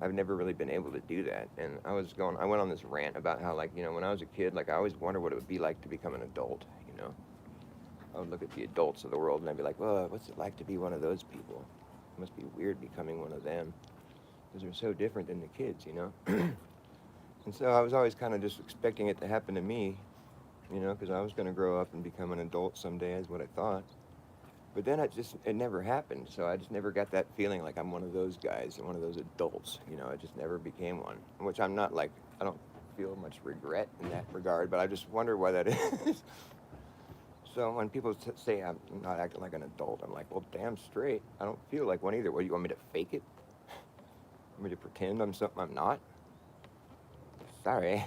I've never really been able to do that. And I went on this rant about how, like, when I was a kid, like, I always wondered what it would be like to become an adult, I would look at the adults of the world and I'd be like, well, what's it like to be one of those people? It must be weird becoming one of them because they're so different than the kids, And so I was always kind of just expecting it to happen to me, because I was going to grow up and become an adult someday is what I thought. But then it never happened. So I just never got that feeling like I'm one of those guys, one of those adults. I just never became one, which I'm not like, I don't feel much regret in that regard, but I just wonder why that is. So when people say I'm not acting like an adult, I'm like, well, damn straight. I don't feel like one either. What, do you want me to fake it? Want me to pretend I'm something I'm not? Sorry.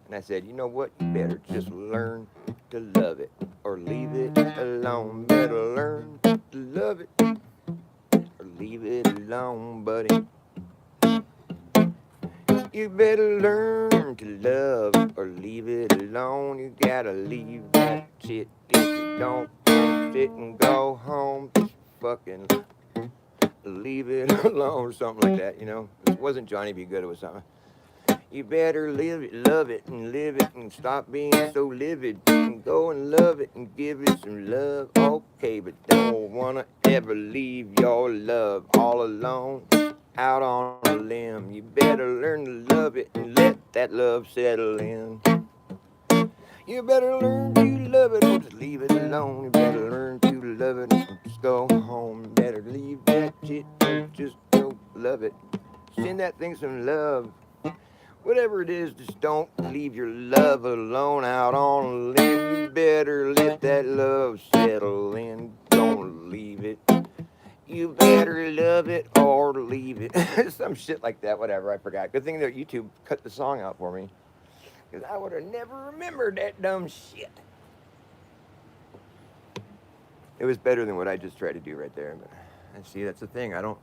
And I said, you know what? You better just learn to love it or leave it alone. Better learn to love it or leave it alone, buddy. You better learn to love or leave it alone. You gotta leave that shit if you don't sit and go home. Just fucking leave it alone or something like that, It wasn't Johnny B. Good, it was something. You better live it, love it, and live it, and stop being so livid, and go and love it, and give it some love, okay, but don't wanna ever leave your love all alone, out on a limb. You better learn to love it, and let that love settle in. You better learn to love it, or just leave it alone. You better learn to love it, and just go home. You better leave that shit, and just go love it. Send that thing some love. Whatever it is, just don't leave your love alone out on a limb. You better let that love settle in. Don't leave it. You better love it or leave it. Some shit like that, whatever, I forgot. Good thing that YouTube cut the song out for me. Because I would have never remembered that dumb shit. It was better than what I just tried to do right there. But and see, that's the thing. I don't.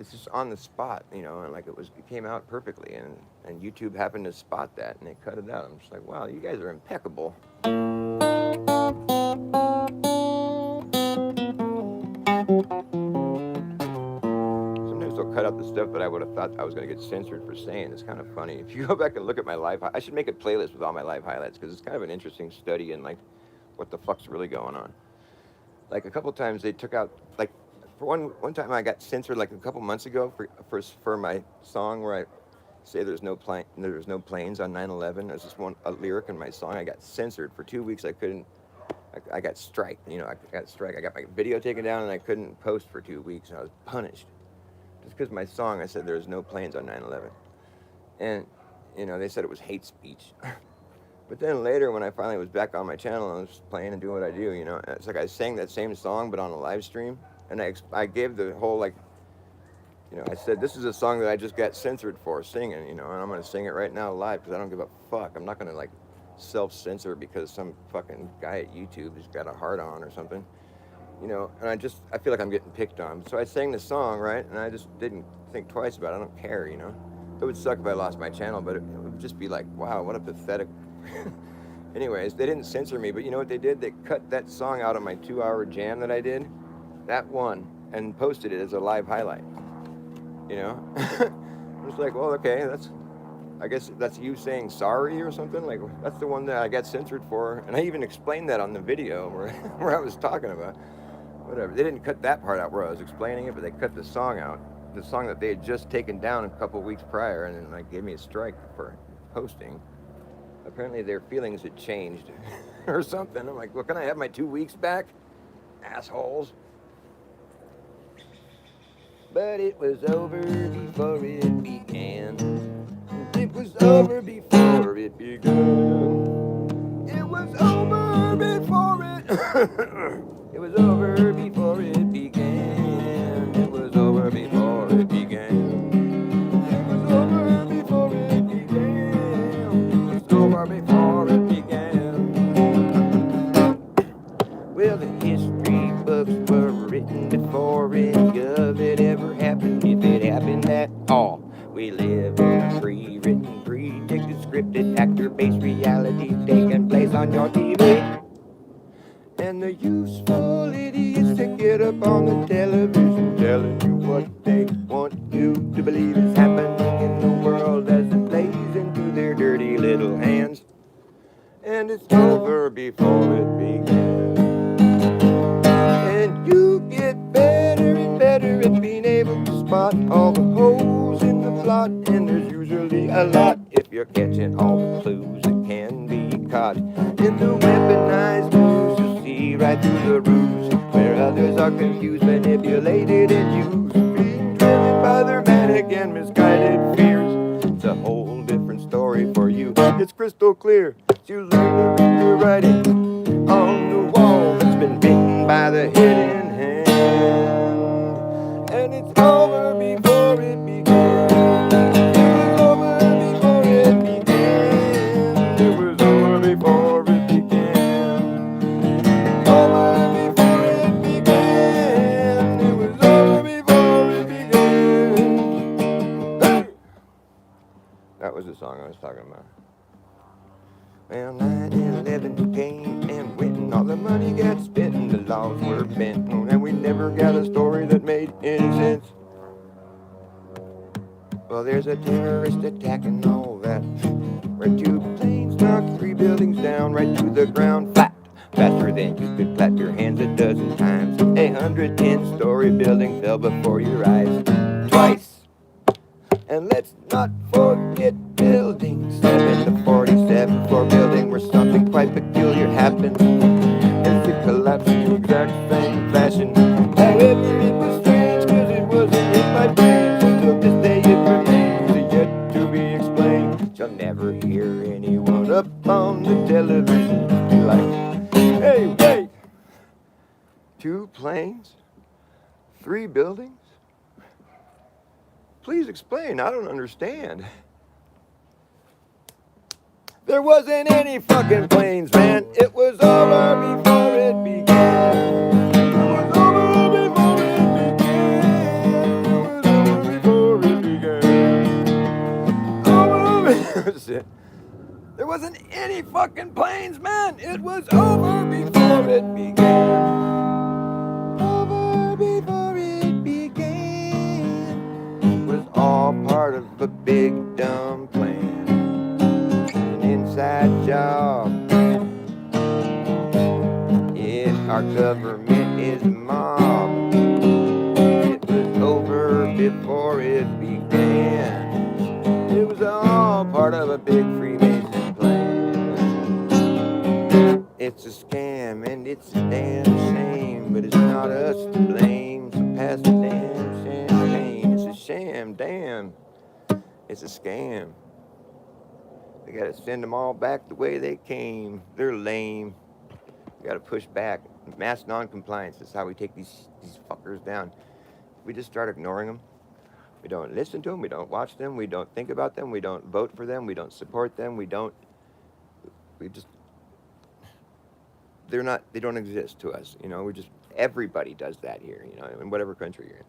It's just on the spot, you know, and like it came out perfectly, and YouTube happened to spot that, and they cut it out. I'm just like, wow, you guys are impeccable. Sometimes they'll cut out the stuff that I would have thought I was going to get censored for saying. It's kind of funny. If you go back and look at my live, I should make a playlist with all my live highlights because it's kind of an interesting study in like what the fuck's really going on. Like a couple times they took out like for one time I got censored like a couple months ago for my song where I say there's no planes on 9/11. There's just a lyric in my song. I got censored for 2 weeks. I couldn't. I got striked. You know, I got strike. I got my video taken down and I couldn't post for 2 weeks. And I was punished just because my song. I said there's no planes on 9/11, and you know they said it was hate speech. But then later, when I finally was back on my channel and I was playing and doing what I do, you know, it's like I sang that same song but on a live stream, and I gave the whole like, you know, I said this is a song that I just got censored for singing, you know, and I'm gonna sing it right now live because I don't give a fuck. I'm not gonna like self-censor because some fucking guy at YouTube has got a heart on or something, you know. And I feel like I'm getting picked on, so I sang the song right, and I just didn't think twice about it. I don't care, you know. It would suck if I lost my channel, but it would just be like, wow, what a pathetic. Anyways, they didn't censor me, but you know what they did? They cut that song out of my 2-hour jam that I did, that one, and posted it as a live highlight. You know? I was like, well, okay, I guess that's you saying sorry or something. Like, that's the one that I got censored for. And I even explained that on the video where I was talking about. Whatever. They didn't cut that part out where I was explaining it, but they cut the song out. The song that they had just taken down a couple weeks prior, and then like gave me a strike for posting. Apparently their feelings had changed or something. I'm like, well, can I have my 2 weeks back? Assholes. But it was over before it began. It was over before it began. It was over before it... It was over before it began. It was over before it began. It was over before it began. It was over before it began. Well, the history books were written before any of it ever happened, if it happened at all. We live in a pre-written, predicted, scripted, actor-based reality taking place on your TV. And the useful idiots that get up on the television telling you what they want you to believe is happening in the world as it plays into their dirty little hands. And it's over before it begins. And you get better and better at being able to spot all the holes in the plot. And there's usually a lot if you're catching all the clues that can be caught. In the weaponized news, you'll see right through the ruse, where others are confused, manipulated, and used, being driven by their manic and misguided fears. It's a whole different story for you. It's crystal clear. You learn to read the writing on the wall that's been written by the hidden hand. And it's over before it began. It was over before it began. It was over before it began. Over before it began. It was over before it began. Hey! That was the song I was talking about. Well, 9/11 came and went, and all the money got spent, and the laws were bent, and we never got a story that made any sense. Well, there's a terrorist attack and all that. Right, 2 planes knocked 3 buildings down, right to the ground, flat, faster than you could clap your hands a dozen times. A 110-story building fell before your eyes twice. And let's not forget building 7, the 47th floor building, where something quite peculiar happened as it collapsed in the exact same fashion. However, it was strange, because it wasn't in my brain. Until this day it remains yet to be explained. Shall the television. Be like, hey, wait! 2 planes? 3 buildings? Please explain, I don't understand. There wasn't any fucking planes, man. It was over before it began. It was over before it began. It was over before it began. Over. There wasn't any fucking planes, man. It was over before it began. Over before it began. It was all part of a big dumb plan. An inside job. If our government is a mob, it was over before it began. It was all part of a big Freemason plan. It's a scam and it's a damn shame, but it's not us to blame. So pass the damn champagne. It's a sham, damn. It's a scam. They gotta send them all back the way they came. They're lame. We gotta push back. Mass non-compliance is how we take these fuckers down. We just start ignoring them. We don't listen to them. We don't watch them. We don't think about them. We don't vote for them. We don't support them. We just, they don't exist to us. You know, everybody does that here, you know, in whatever country you're in.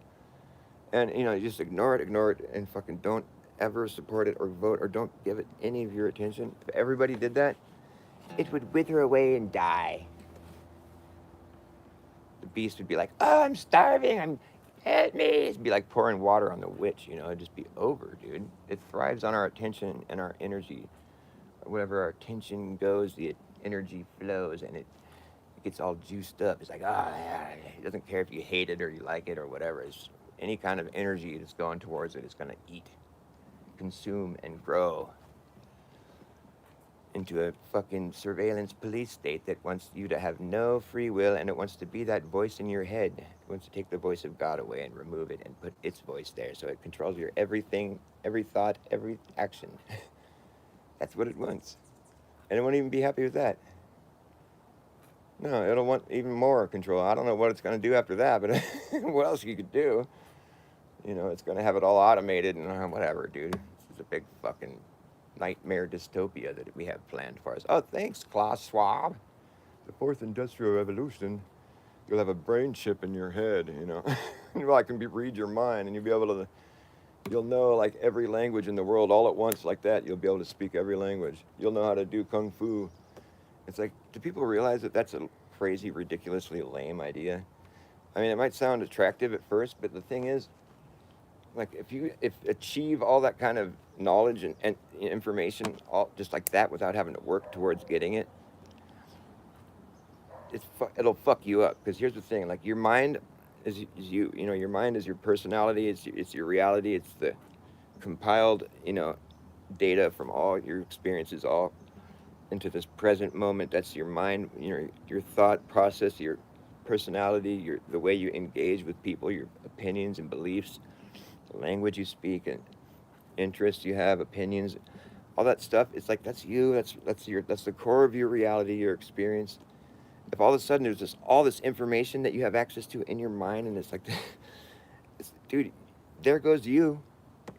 And, you know, you just ignore it, and fucking don't ever support it or vote or don't give it any of your attention. If everybody did that, it would wither away and die. The beast would be like, oh, I'm starving, help me. It'd be like pouring water on the witch, you know, it'd just be over, dude. It thrives on our attention and our energy. Wherever our attention goes, the energy flows, and it gets all juiced up. It's like, yeah. It doesn't care if you hate it or you like it or whatever. It's any kind of energy that's going towards it is going to eat, consume, and grow into a fucking surveillance police state that wants you to have no free will, and it wants to be that voice in your head. It wants to take the voice of God away and remove it and put its voice there, so it controls your everything, every thought, every action. That's what it wants. And it won't even be happy with that. No, it'll want even more control. I don't know what it's going to do after that, but what else you could do? You know, it's going to have it all automated and whatever, dude. This is a big fucking nightmare dystopia that we have planned for us. Oh, thanks, Klaus Schwab. The 4th Industrial Revolution, you'll have a brain chip in your head, you know. Well, I can read your mind, and you'll be able to, you'll know like every language in the world all at once like that. You'll be able to speak every language. You'll know how to do kung fu. It's like, do people realize that that's a crazy, ridiculously lame idea? I mean, it might sound attractive at first, but the thing is, like, if achieve all that kind of knowledge and information all just like that without having to work towards getting it, it'll fuck you up. Because here's the thing, like, your mind is you know, your mind is your personality, it's your reality, it's the compiled, you know, data from all your experiences all into this present moment. That's your mind, you know, your thought process, your personality, the way you engage with people, your opinions and beliefs, the language you speak, and interests you have, opinions, all that stuff. It's like, that's you. That's the core of your reality, your experience. If all of a sudden there's just all this information that you have access to in your mind, and it's like, dude, there goes you.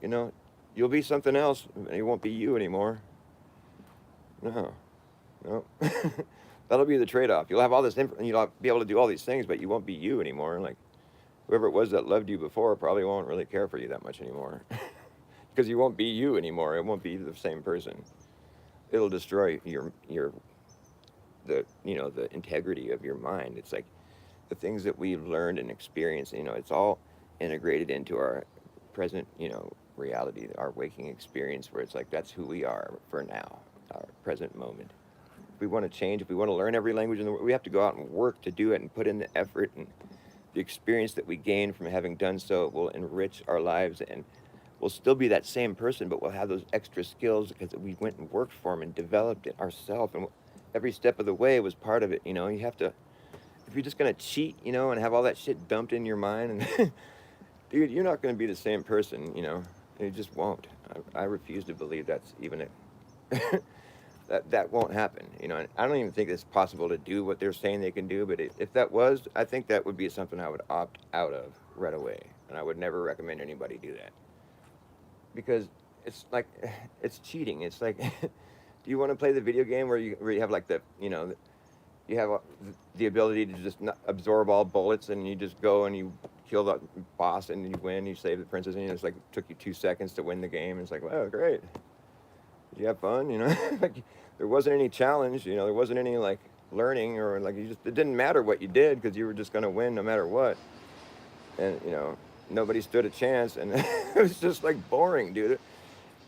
You know, you'll be something else, and it won't be you anymore. No. That'll be the trade-off. You'll have all this you'll be able to do all these things, but you won't be you anymore. Like, whoever it was that loved you before probably won't really care for you that much anymore. Because you won't be you anymore. It won't be the same person. It'll destroy the integrity of your mind. It's like the things that we've learned and experienced, you know, it's all integrated into our present, you know, reality, our waking experience, where it's like, that's who we are for now, our present moment. If we want to change, if we want to learn every language in the world, we have to go out and work to do it and put in the effort, and the experience that we gain from having done so will enrich our lives, and we'll still be that same person, but we'll have those extra skills because we went and worked for them and developed it ourselves, and every step of the way was part of it. You know, you have to, if you're just going to cheat, you know, and have all that shit dumped in your mind, and dude, you're not going to be the same person, you know. You just won't. I refuse to believe that's even that won't happen. You know, and I don't even think it's possible to do what they're saying they can do. But if that was, I think that would be something I would opt out of right away, and I would never recommend anybody do that because it's like it's cheating. It's like, do you want to play the video game where you have like the you have the ability to just not absorb all bullets and you just go and you kill the boss and you win, you save the princess, and it's like it took you 2 seconds to win the game. It's like, wow, great. Did you have fun? Like there wasn't any challenge. There wasn't any like learning or like it didn't matter what you did because you were just gonna win no matter what. And nobody stood a chance, and it was just like boring, dude.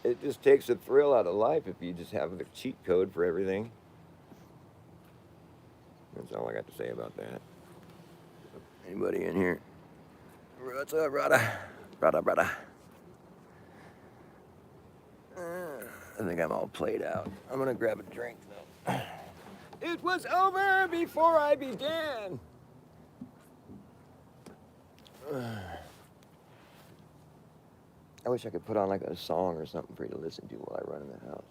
It just takes the thrill out of life if you just have the cheat code for everything. That's all I got to say about that. Anybody in here? What's up, brother? Brother. I think I'm all played out. I'm gonna grab a drink though. It was over before I began. I wish I could put on like a song or something for you to listen to while I run in the house.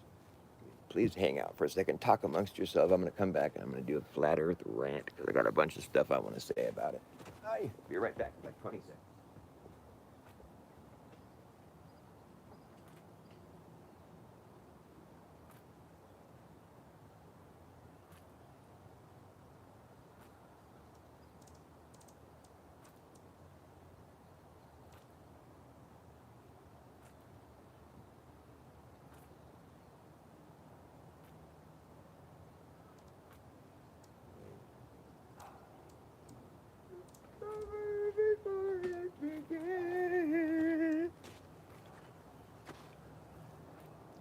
Please hang out for a second, talk amongst yourselves. I'm gonna come back and I'm gonna do a flat Earth rant because I got a bunch of stuff I want to say about it. Hi, be right back in like 20 seconds.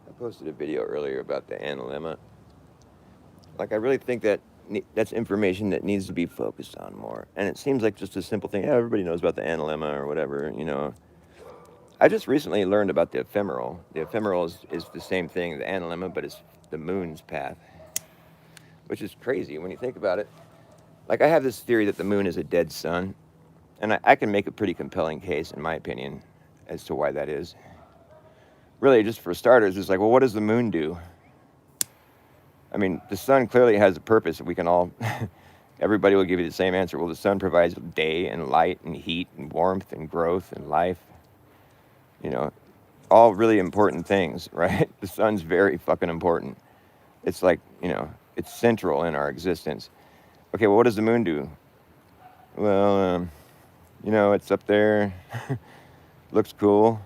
I posted a video earlier about the analemma. Like, I really think that's information that needs to be focused on more. And it seems like just a simple thing. Yeah, everybody knows about the analemma or whatever. I just recently learned about the ephemeral. The ephemeral is the same thing, the analemma, but it's the moon's path, which is crazy when you think about it. Like, I have this theory that the moon is a dead sun, and I can make a pretty compelling case, in my opinion, as to why that is. Really, just for starters, it's like, well, what does the moon do? I mean, the sun clearly has a purpose. We can all, everybody will give you the same answer. Well, the sun provides day and light and heat and warmth and growth and life. All really important things, right? The sun's very fucking important. It's like, it's central in our existence. Okay, well, what does the moon do? Well, it's up there, looks cool.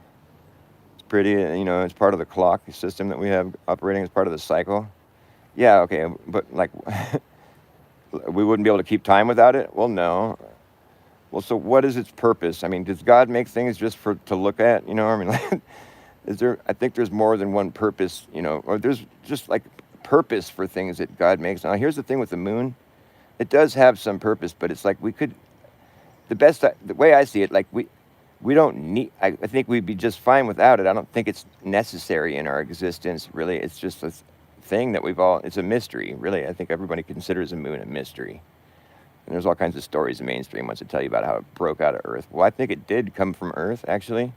It's pretty, it's part of the clock system that we have operating as part of the cycle. Yeah, okay, but like, we wouldn't be able to keep time without it? Well, no. Well, so what is its purpose? I mean, does God make things just to look at? I mean, like, I think there's more than one purpose, or there's just like purpose for things that God makes. Now, here's the thing with the moon. It does have some purpose, but it's like the way I see it, like we don't need, I think we'd be just fine without it. I don't think it's necessary in our existence, really. It's just a thing that it's a mystery, really. I think everybody considers the moon a mystery. And there's all kinds of stories the mainstream wants to tell you about how it broke out of Earth. Well, I think it did come from Earth, actually.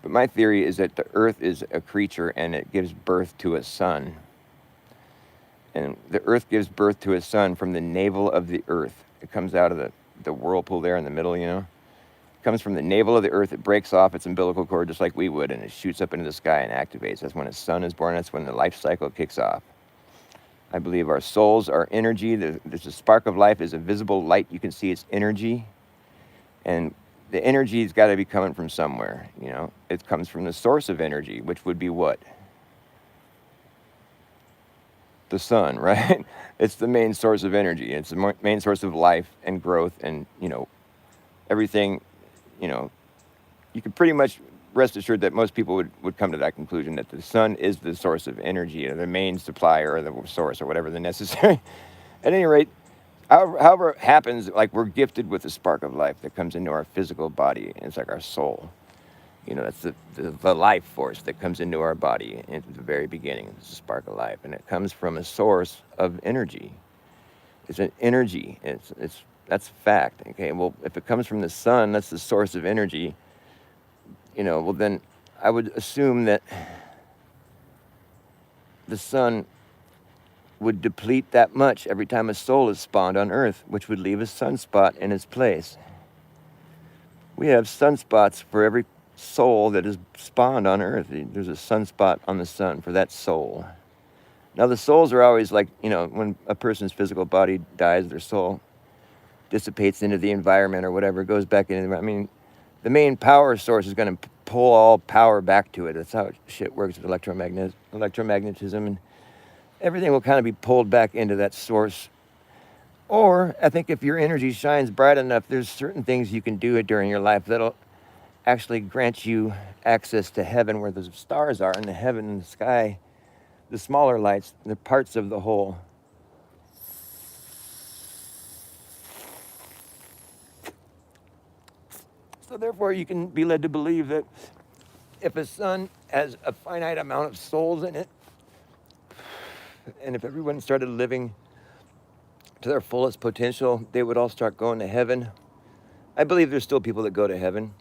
But my theory is that the Earth is a creature and it gives birth to a sun. And the Earth gives birth to a sun from the navel of the Earth. It comes out of the whirlpool there in the middle, It comes from the navel of the Earth. It breaks off its umbilical cord just like we would, and it shoots up into the sky and activates. That's when a sun is born. That's when the life cycle kicks off. I believe our souls, our energy, there's a spark of life is a visible light. You can see its energy. And the energy's got to be coming from somewhere, It comes from the source of energy, which would be what? The sun, right? It's the main source of energy. It's the main source of life and growth and, everything, you can pretty much rest assured that most people would come to that conclusion that the sun is the source of energy or the main supplier or the source or whatever the necessary. At any rate, however it happens, like we're gifted with a spark of life that comes into our physical body. And it's like our soul. That's the life force that comes into our body at the very beginning. It's a spark of life. And it comes from a source of energy. It's an energy. That's fact. Okay, well, if it comes from the sun, that's the source of energy. Well, then I would assume that the sun would deplete that much every time a soul is spawned on Earth, which would leave a sunspot in its place. We have sunspots for every soul that is spawned on Earth. There's a sunspot on the sun for that soul. Now, the souls are always like, when a person's physical body dies, their soul dissipates into the environment or whatever, goes back into the, I mean, the main power source is going to pull all power back to it. That's how shit works with electromagnetism, and everything will kind of be pulled back into that source. Or I think if your energy shines bright enough, there's certain things you can do during your life that'll actually grant you access to heaven, where the stars are in the heaven and the sky, the smaller lights, the parts of the whole. So therefore, you can be led to believe that if a sun has a finite amount of souls in it, and if everyone started living to their fullest potential, they would all start going to heaven. I believe there's still people that go to heaven.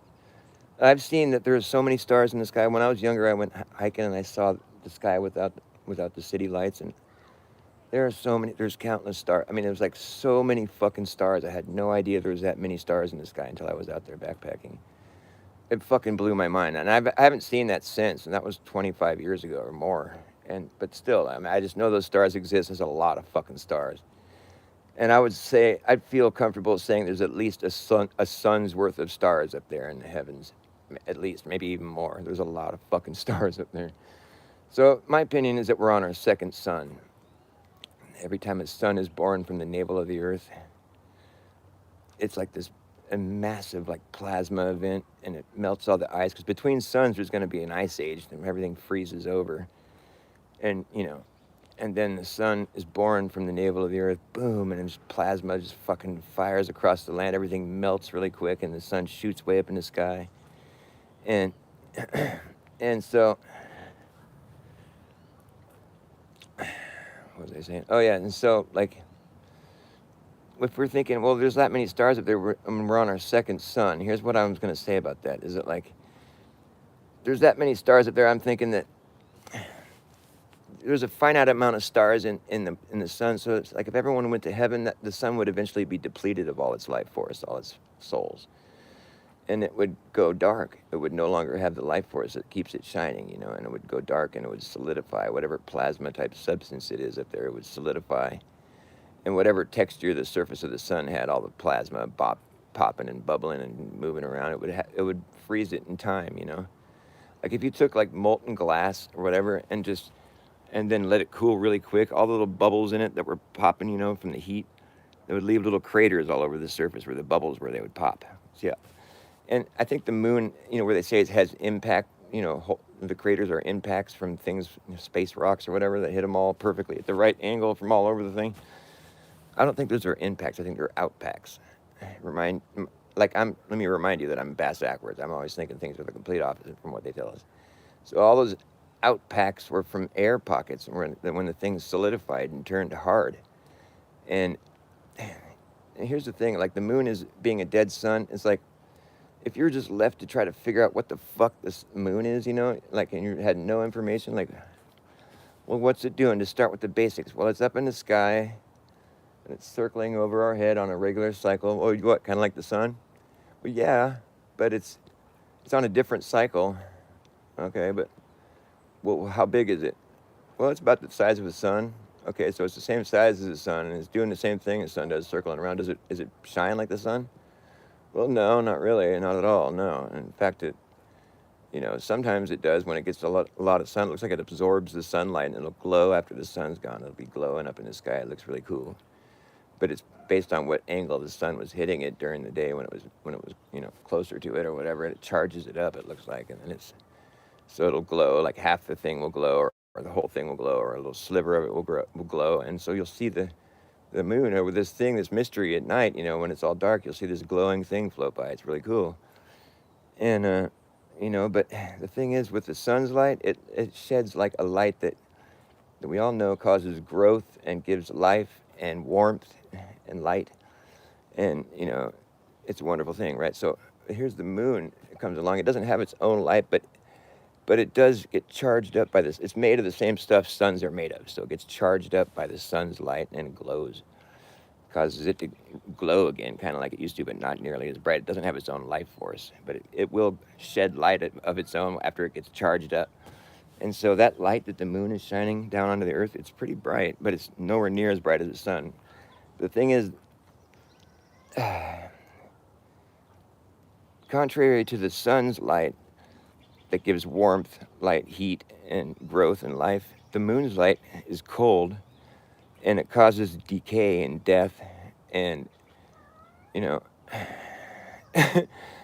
I've seen that there's so many stars in the sky. When I was younger, I went hiking and I saw the sky without the city lights, and there's countless stars. I mean, there's like so many fucking stars. I had no idea there was that many stars in the sky until I was out there backpacking. It fucking blew my mind, and I haven't seen that since, and that was 25 years ago or more. But still, I mean, I just know those stars exist. There's a lot of fucking stars. And I would say, I'd feel comfortable saying there's at least a sun's worth of stars up there in the heavens. At least, maybe even more. There's a lot of fucking stars up there. So my opinion is that we're on our second sun. Every time a sun is born from the navel of the earth, it's like this a massive like plasma event, and it melts all the ice, because between suns there's going to be an ice age and everything freezes over. And and then the sun is born from the navel of the earth, boom, and just plasma just fucking fires across the land. Everything melts really quick, and the sun shoots way up in the sky. And and so, what was I saying? Oh yeah, and so like, if we're thinking, well, there's that many stars up there, we're on our second sun. Here's what I was going to say about that: is that like, there's that many stars up there. I'm thinking that there's a finite amount of stars in the sun, so it's like if everyone went to heaven, that the sun would eventually be depleted of all its life force, all its souls, and it would go dark. It would no longer have the life force that keeps it shining, and it would go dark, and it would solidify. Whatever plasma type substance it is up there, it would solidify, and whatever texture the surface of the sun had, all the plasma popping and bubbling and moving around, it would freeze it in time, Like if you took like molten glass or whatever and then let it cool really quick, all the little bubbles in it that were popping, from the heat, they would leave little craters all over the surface where the bubbles where they would pop. So, yeah. And I think the moon, where they say it has impact, the craters are impacts from things, space rocks or whatever, that hit them all perfectly at the right angle from all over the thing. I don't think those are impacts. I think they're outpacks. Let me remind you that I'm backwards. I'm always thinking things are the complete opposite from what they tell us. So all those outpacks were from air pockets when the thing solidified and turned hard. And here's the thing, like the moon is being a dead sun. It's like, if you're just left to try to figure out what the fuck this moon is, like, and you had no information, like, well, what's it doing? To start with the basics. Well, it's up in the sky, and it's circling over our head on a regular cycle. Oh, what, kind of like the sun? Well, yeah, but it's on a different cycle. Okay, but, well, how big is it? Well, it's about the size of the sun. Okay, so it's the same size as the sun, and it's doing the same thing the sun does, circling around. Is it shine like the sun? Well, no, not really, not at all, no. In fact, sometimes it does when it gets a lot of sun. It looks like it absorbs the sunlight, and it'll glow after the sun's gone. It'll be glowing up in the sky. It looks really cool. But it's based on what angle the sun was hitting it during the day when it was closer to it or whatever. And it charges it up, it looks like, and then so it'll glow, like half the thing will glow, or the whole thing will glow, or a little sliver of it will glow. And so you'll see the moon over this mystery at night, when it's all dark, you'll see this glowing thing float by. It's really cool. And, but the thing is, with the sun's light, it sheds like a light that we all know causes growth and gives life and warmth and light. And, it's a wonderful thing, right? So here's the moon. It comes along. It doesn't have its own light, but but it does get charged up by this. It's made of the same stuff suns are made of, so it gets charged up by the sun's light and glows, causes it to glow again, kind of like it used to, but not nearly as bright. It doesn't have its own life force, but it will shed light of its own after it gets charged up. And so that light that the moon is shining down onto the earth, it's pretty bright, but it's nowhere near as bright as the sun. The thing is, contrary to the sun's light that gives warmth, light, heat, and growth and life, the moon's light is cold, and it causes decay and death, and you know,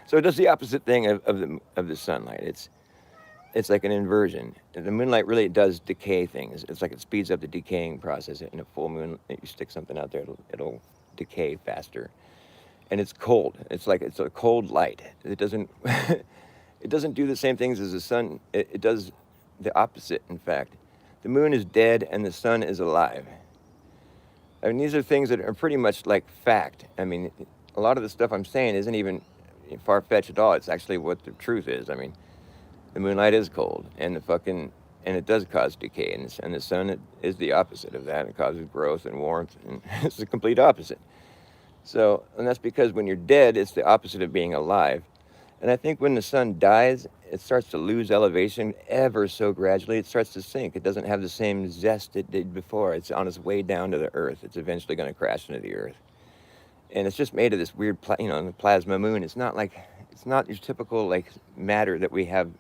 so it does the opposite thing of the sunlight. It's like an inversion. The moonlight really does decay things. It's like it speeds up the decaying process. In a full moon, if you stick something out there, it'll decay faster. And it's cold. It's like it's a cold light. It doesn't it doesn't do the same things as the sun. It does the opposite. In fact, the moon is dead and the sun is alive. I mean, these are things that are pretty much like fact. I mean, a lot of the stuff I'm saying isn't even far-fetched at all. It's actually what the truth is. I mean, the moonlight is cold, and and it does cause decay, and the sun is the opposite of that. It causes growth and warmth, and it's the complete opposite. So, and that's because when you're dead, it's the opposite of being alive. And I think when the sun dies, it starts to lose elevation ever so gradually. It starts to sink. It doesn't have the same zest it did before. It's on its way down to the earth. It's eventually going to crash into the earth. And it's just made of this weird, the plasma moon. It's not your typical like matter that we have.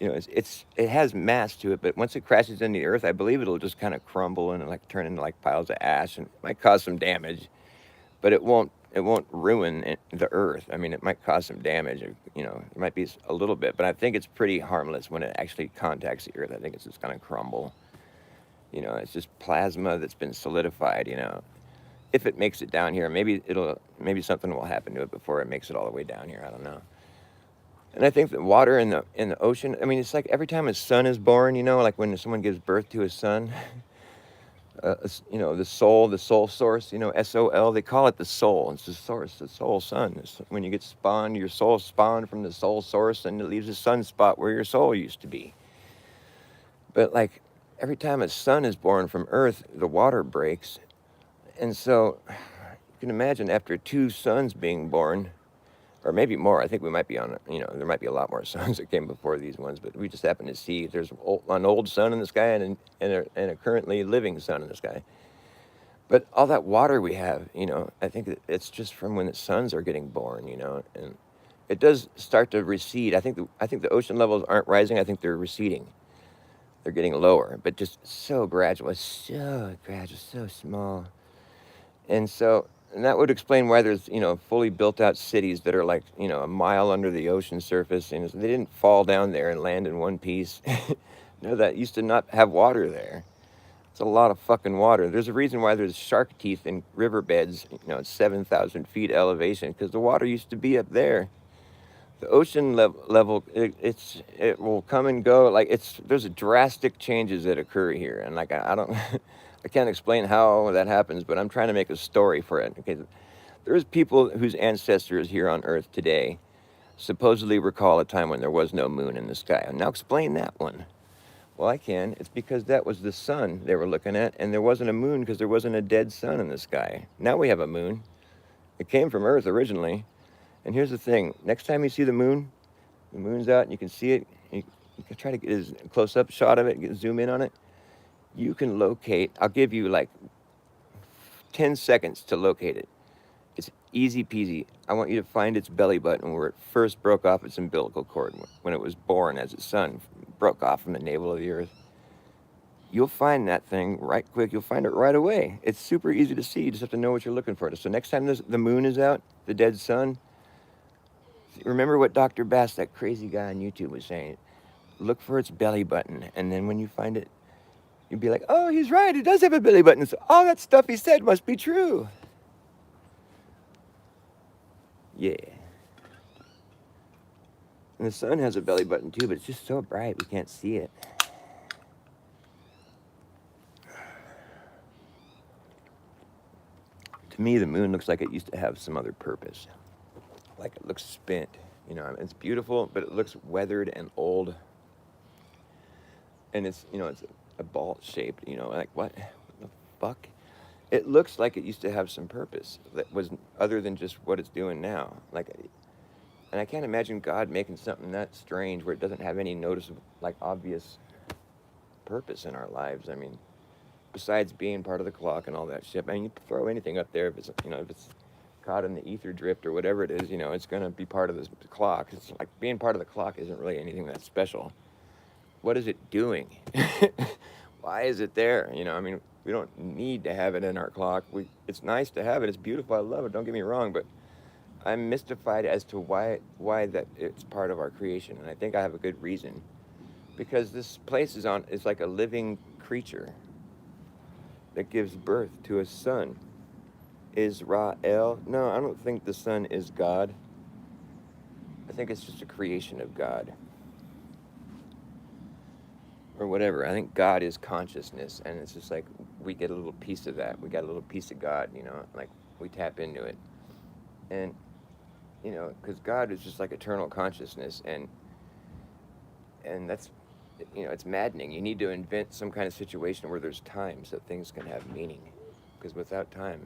It has mass to it, but once it crashes into the earth, I believe it'll just kind of crumble and like turn into like piles of ash, and it might cause some damage, but it won't ruin the earth. I mean, it might cause some damage, it might be a little bit, but I think it's pretty harmless when it actually contacts the earth. I think it's just going to crumble. It's just plasma that's been solidified. If it makes it down here, maybe something will happen to it before it makes it all the way down here. I don't know. And I think the water in the ocean, I mean, it's like every time a son is born, like when someone gives birth to a son, the soul source, SOL, they call it the soul. It's the source, the soul sun. It's when you get spawned, your soul spawned from the soul source, and it leaves a sunspot where your soul used to be. But like every time a son is born from Earth, the water breaks. And so you can imagine after 2 sons being born, or maybe more. I think we might be on, there might be a lot more suns that came before these ones, but we just happen to see there's an old sun in the sky and a currently living sun in the sky. But all that water we have, I think it's just from when the suns are getting born, and it does start to recede. I think the ocean levels aren't rising. I think they're receding. They're getting lower, but just so gradual, so small. And that would explain why there's, fully built out cities that are like, a mile under the ocean surface. And they didn't fall down there and land in one piece. That used to not have water there. It's a lot of fucking water. There's a reason why there's shark teeth in riverbeds, at 7,000 feet elevation, because the water used to be up there. The ocean level, it will come and go. Like there's drastic changes that occur here. And like, I don't... I can't explain how that happens, but I'm trying to make a story for it. Okay, there's people whose ancestors here on Earth today supposedly recall a time when there was no moon in the sky. Now explain that one. Well, I can. It's because that was the sun they were looking at, and there wasn't a moon because there wasn't a dead sun in the sky. Now we have a moon. It came from Earth originally. And here's the thing. Next time you see the moon's out and you can see it, you can try to get a close-up shot of it, zoom in on it. You can locate, I'll give you like 10 seconds to locate it. It's easy peasy. I want you to find its belly button where it first broke off its umbilical cord, when it was born as its sun broke off from the navel of the earth. You'll find that thing right quick. You'll find it right away. It's super easy to see. You just have to know what you're looking for. So next time the moon is out, the dead sun, remember what Dr. Bass, that crazy guy on YouTube, was saying. Look for its belly button, and then when you find it, you'd be like, oh, he's right. It does have a belly button. So all that stuff he said must be true. Yeah. And the sun has a belly button too, but it's just so bright we can't see it. To me, the moon looks like it used to have some other purpose. Like it looks spent. It's beautiful, but it looks weathered and old. and it's it's a ball shaped. Like what the fuck? It looks like it used to have some purpose that was other than just what it's doing now. Like, and I can't imagine God making something that strange where it doesn't have any noticeable, like obvious purpose in our lives. I mean, besides being part of the clock and all that shit. I mean, you throw anything up there if it's caught in the ether drift or whatever it is, it's gonna be part of this clock. It's like being part of the clock isn't really anything that special. What is it doing? Why is it there? I mean, we don't need to have it in our clock. It's nice to have it. It's beautiful. I love it. Don't get me wrong, but I'm mystified as to why that it's part of our creation, and I think I have a good reason. Because this place is like a living creature that gives birth to a son. Israel. No, I don't think the sun is God. I think it's just a creation of God. Or whatever. I think God is consciousness, and it's just like we get a little piece of that. We got a little piece of God, like we tap into it. And, because God is just like eternal consciousness, and that's, it's maddening. You need to invent some kind of situation where there's time so things can have meaning. Because without time,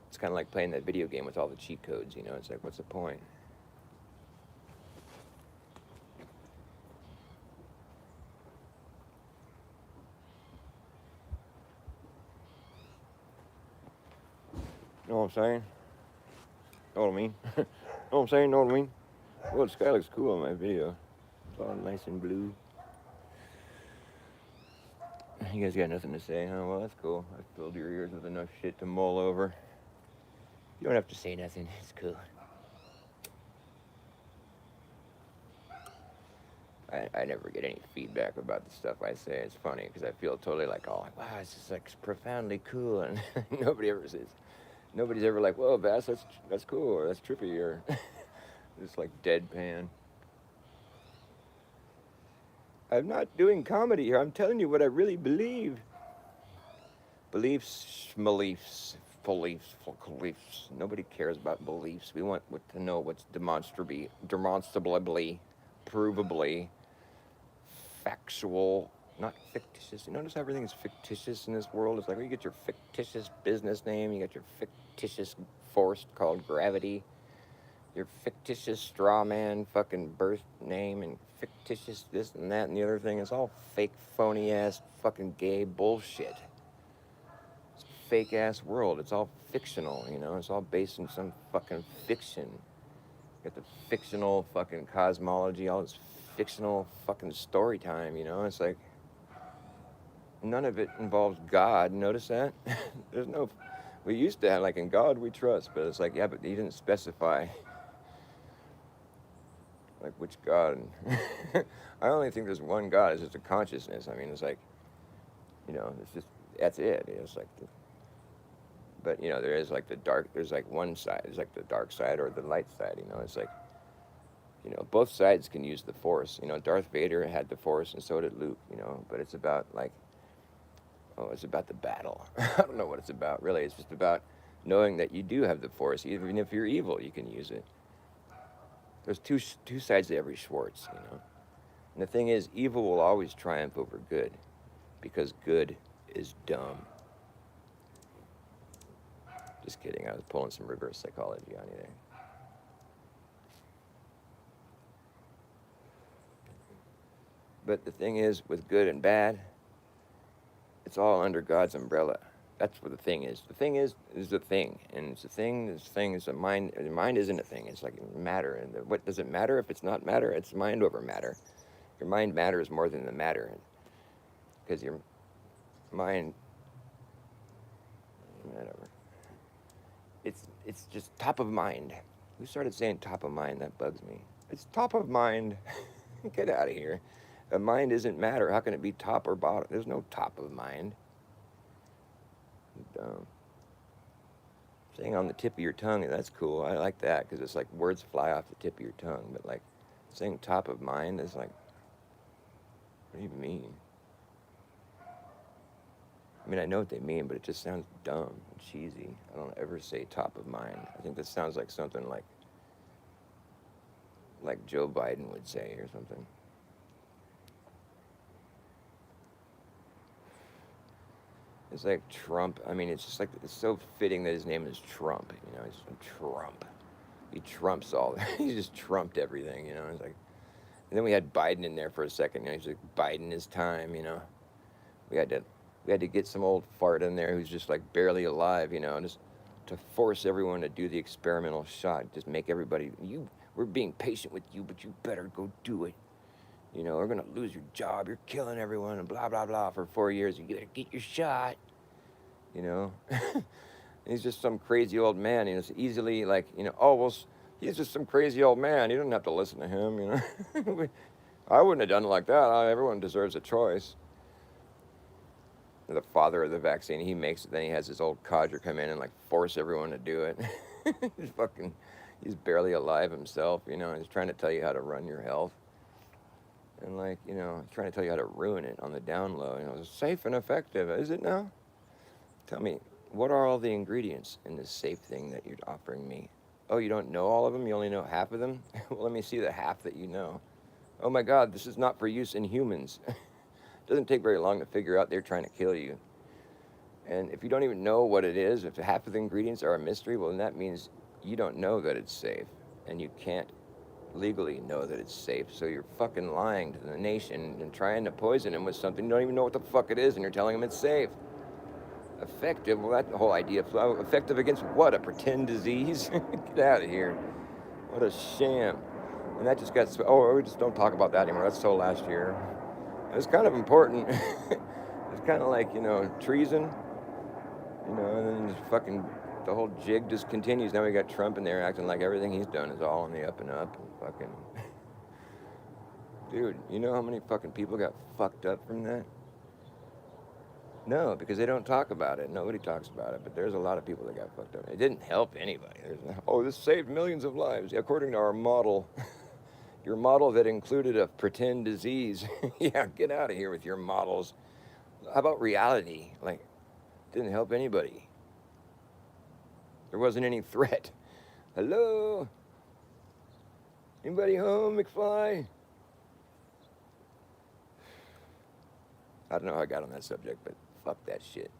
it's kind of like playing that video game with all the cheat codes, It's like, what's the point? Know what I'm saying? Know what I mean? Know what I'm saying? Know what I mean? Well, the sky looks cool on my video. It's all nice and blue. You guys got nothing to say, huh? Well, that's cool. I filled your ears with enough shit to mull over. You don't have to say nothing. It's cool. I never get any feedback about the stuff I say. It's funny because I feel totally like, oh, wow, it's just like profoundly cool, and nobody's ever like, whoa, Bass, that's cool, or that's trippy, or just like deadpan. I'm not doing comedy here. I'm telling you what I really believe. Beliefs. Nobody cares about beliefs. We want to know what's demonstrably, provably, factual, not fictitious. You notice how everything is fictitious in this world? It's like, you get your fictitious business name, you got your fictitious force called gravity, your fictitious straw man fucking birth name, and fictitious this and that and the other thing. It's all fake, phony ass fucking gay bullshit. It's a fake ass world. It's all fictional, It's all based in some fucking fiction. You got the fictional fucking cosmology, all this fictional fucking story time, It's like, none of it involves God. Notice that? There's no. We used to have, like, in God we trust, but it's like, yeah, but he didn't specify, like, which God. I only think there's one God. It's just a consciousness. I mean, it's like, it's just, that's it. It's like, but, there is like there's like one side. There's like the dark side or the light side, It's like, both sides can use the Force. Darth Vader had the Force, and so did Luke, but it's about, like, oh, it's about the battle. I don't know what it's about, really. It's just about knowing that you do have the Force. Even if you're evil, you can use it. There's two sides to every Schwartz, And the thing is, evil will always triumph over good, because good is dumb. Just kidding. I was pulling some reverse psychology on you there. But the thing is, with good and bad, it's all under God's umbrella. That's what the thing is. The thing is the thing, and it's a thing. This thing is a mind. The mind isn't a thing. It's like matter. And what does it matter if it's not matter? It's mind over matter. Your mind matters more than the matter, because your mind, whatever. It's just top of mind. Who started saying top of mind? That bugs me. It's top of mind. Get out of here. A mind isn't matter. How can it be top or bottom? There's no top of mind. Dumb. Saying on the tip of your tongue, that's cool. I like that because it's like words fly off the tip of your tongue. But like saying top of mind is like, what do you mean? I mean, I know what they mean, but it just sounds dumb and cheesy. I don't ever say top of mind. I think that sounds like something like Joe Biden would say or something. It's like Trump. I mean, it's just like it's so fitting that his name is Trump. You know, he's Trump. He trumps all. He just trumped everything. You know, it's like. And then we had Biden in there for a second. You know, he's like Biden is time. You know, we had to we had to get some old fart in there who's just like barely alive. You know, just to force everyone to do the experimental shot. Just make everybody we're being patient with you, but you better go do it. You know, we're gonna lose your job. You're killing everyone, and blah blah blah for 4 years. You better get your shot. You know, he's just some crazy old man. You know, it's easily like oh well, he's just some crazy old man. You don't have to listen to him. You know, I wouldn't have done it like that. Everyone deserves a choice. The father of the vaccine, he makes it. Then he has his old codger come in and like force everyone to do it. He's barely alive himself. You know, he's trying to tell you how to run your health. And like, trying to tell you how to ruin it on the down low. You know, it's safe and effective. Is it now? Tell me, what are all the ingredients in this safe thing that you're offering me? Oh, you don't know all of them? You only know half of them? Well, let me see the half that you know. Oh my God, this is not for use in humans. It doesn't take very long to figure out they're trying to kill you. And if you don't even know what it is, if half of the ingredients are a mystery, well, then that means you don't know that it's safe. And you can't legally know that it's safe. So you're fucking lying to the nation and trying to poison him with something you don't even know what the fuck it is, and you're telling him it's safe. Effective? Well, that whole idea. Effective against what? A pretend disease? Get out of here. What a sham. And that just got... Oh, we just don't talk about that anymore. That's so last year. It's kind of important. It's kind of like, treason. And then just fucking... The whole jig just continues. Now we got Trump in there acting like everything he's done is all on the up and up. And fucking... Dude, you know how many fucking people got fucked up from that? No, because they don't talk about it. Nobody talks about it. But there's a lot of people that got fucked up. It didn't help anybody. This saved millions of lives, according to our model. Your model that included a pretend disease. Yeah, get out of here with your models. How about reality? Like, didn't help anybody. There wasn't any threat. Hello? Anybody home, McFly? I don't know how I got on that subject, but fuck that shit.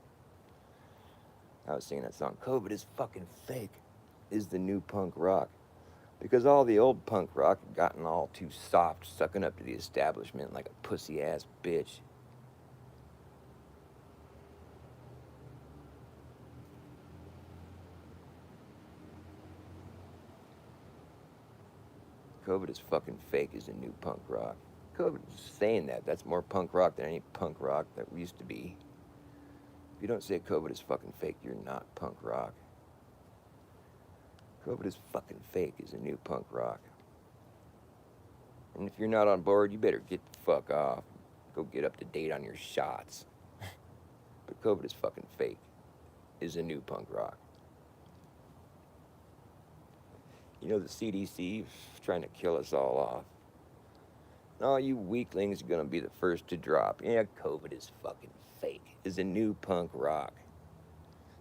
I was singing that song, COVID is fucking fake, is the new punk rock. Because all the old punk rock had gotten all too soft, sucking up to the establishment like a pussy-ass bitch. COVID is fucking fake is the new punk rock. COVID is saying that. That's more punk rock than any punk rock that used to be. If you don't say COVID is fucking fake, you're not punk rock. COVID is fucking fake is a new punk rock. And if you're not on board, you better get the fuck off. Go get up to date on your shots. But COVID is fucking fake is a new punk rock. You know, the CDC is trying to kill us all off. All you weaklings are gonna be the first to drop. Yeah, COVID is fucking fake is a new punk rock.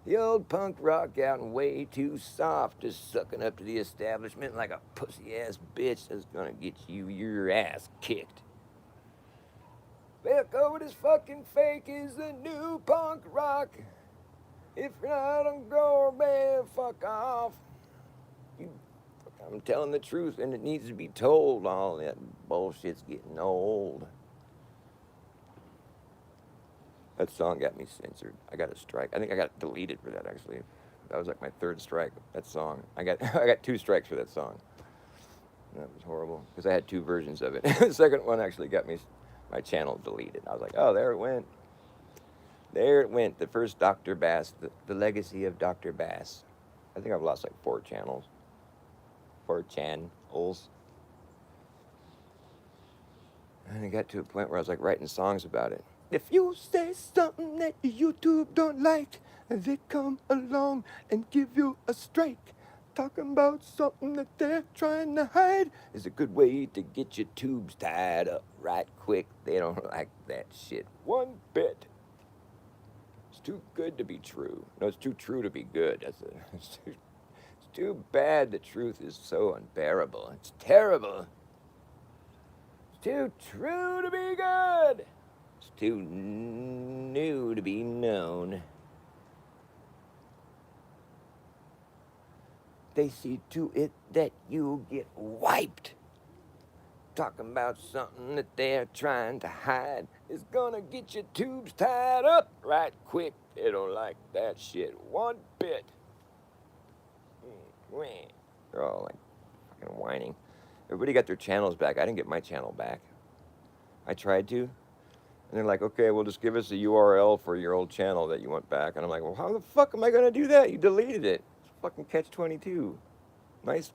The old punk rock gotten way too soft, just sucking up to the establishment like a pussy-ass bitch that's gonna get your ass kicked. Well, COVID is fucking fake is the new punk rock. If you're not on go, man, fuck off. I'm telling the truth, and it needs to be told. All that bullshit's getting old. That song got me censored. I got a strike. I think I got deleted for that, actually. That was like my third strike, that song. I got 2 strikes for that song. And that was horrible, because I had 2 versions of it. The second one actually got me my channel deleted. I was like, oh, there it went. There it went. The first Dr. Bass, the legacy of Dr. Bass. I think I've lost like 4 channels. 4 channels. And it got to a point where I was like writing songs about it. If you say something that YouTube don't like, they come along and give you a strike. Talking about something that they're trying to hide is a good way to get your tubes tied up right quick. They don't like that shit one bit. It's too good to be true. No, it's too true to be good. It's too bad the truth is so unbearable. It's terrible. It's too true to be good. It's too new to be known. They see to it that you get wiped. Talking about something that they're trying to hide is gonna get your tubes tied up right quick. They don't like that shit one bit. They're all like fucking whining. Everybody got their channels back. I didn't get my channel back. I tried to. And they're like, okay, well, just give us a URL for your old channel that you want back. And I'm like, well, how the fuck am I gonna do that? You deleted it. It's fucking catch-22. Nice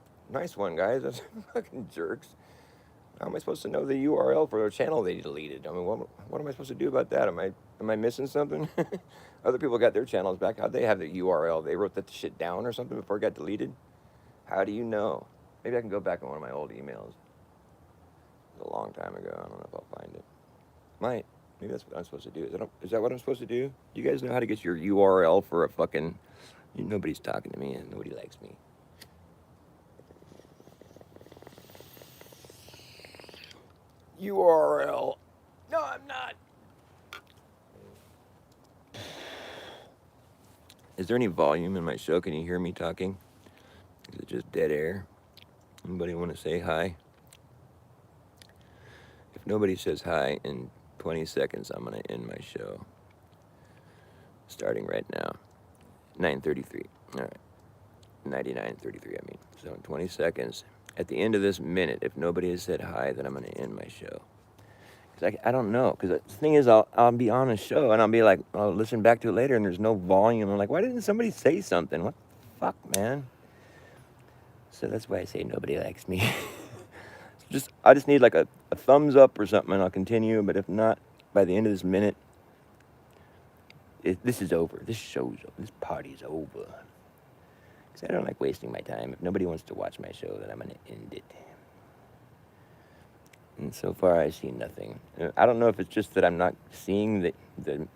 one, guys. That's fucking jerks. How am I supposed to know the URL for a channel they deleted? I mean, what am I supposed to do about that? Am I missing something? Other people got their channels back. How'd they have the URL? They wrote that shit down or something before it got deleted? How do you know? Maybe I can go back on one of my old emails. It was a long time ago. I don't know if I'll find it. Might. Maybe that's what I'm supposed to do. Is that what I'm supposed to do? Do you guys know how to get your URL for a fucking... Nobody's talking to me and nobody likes me. URL. No, I'm not. Is there any volume in my show? Can you hear me talking? Is it just dead air? Anybody want to say hi? If nobody says hi in 20 seconds, I'm going to end my show. Starting right now. 9:33. All right. 99:33, I mean. So in 20 seconds. At the end of this minute, if nobody has said hi, then I'm going to end my show. Because I don't know. Because the thing is, I'll be on a show, and I'll be like, I'll listen back to it later, and there's no volume. I'm like, why didn't somebody say something? What the fuck, man? So that's why I say nobody likes me. I just need like a thumbs up or something, and I'll continue. But if not, by the end of this minute, this is over. This show's over. This party's over. Because I don't like wasting my time. If nobody wants to watch my show, then I'm going to end it. And so far, I see nothing. I don't know if it's just that I'm not seeing the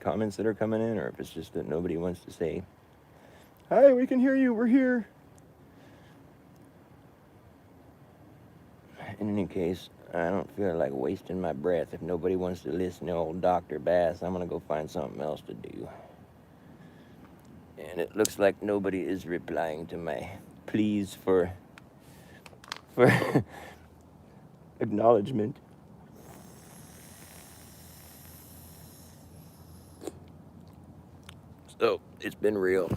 comments that are coming in, or if it's just that nobody wants to say, hi, we can hear you. We're here. In any case, I don't feel like wasting my breath. If nobody wants to listen to old Dr. Bass, I'm going to go find something else to do. And it looks like nobody is replying to my pleas for acknowledgement. So, it's been real.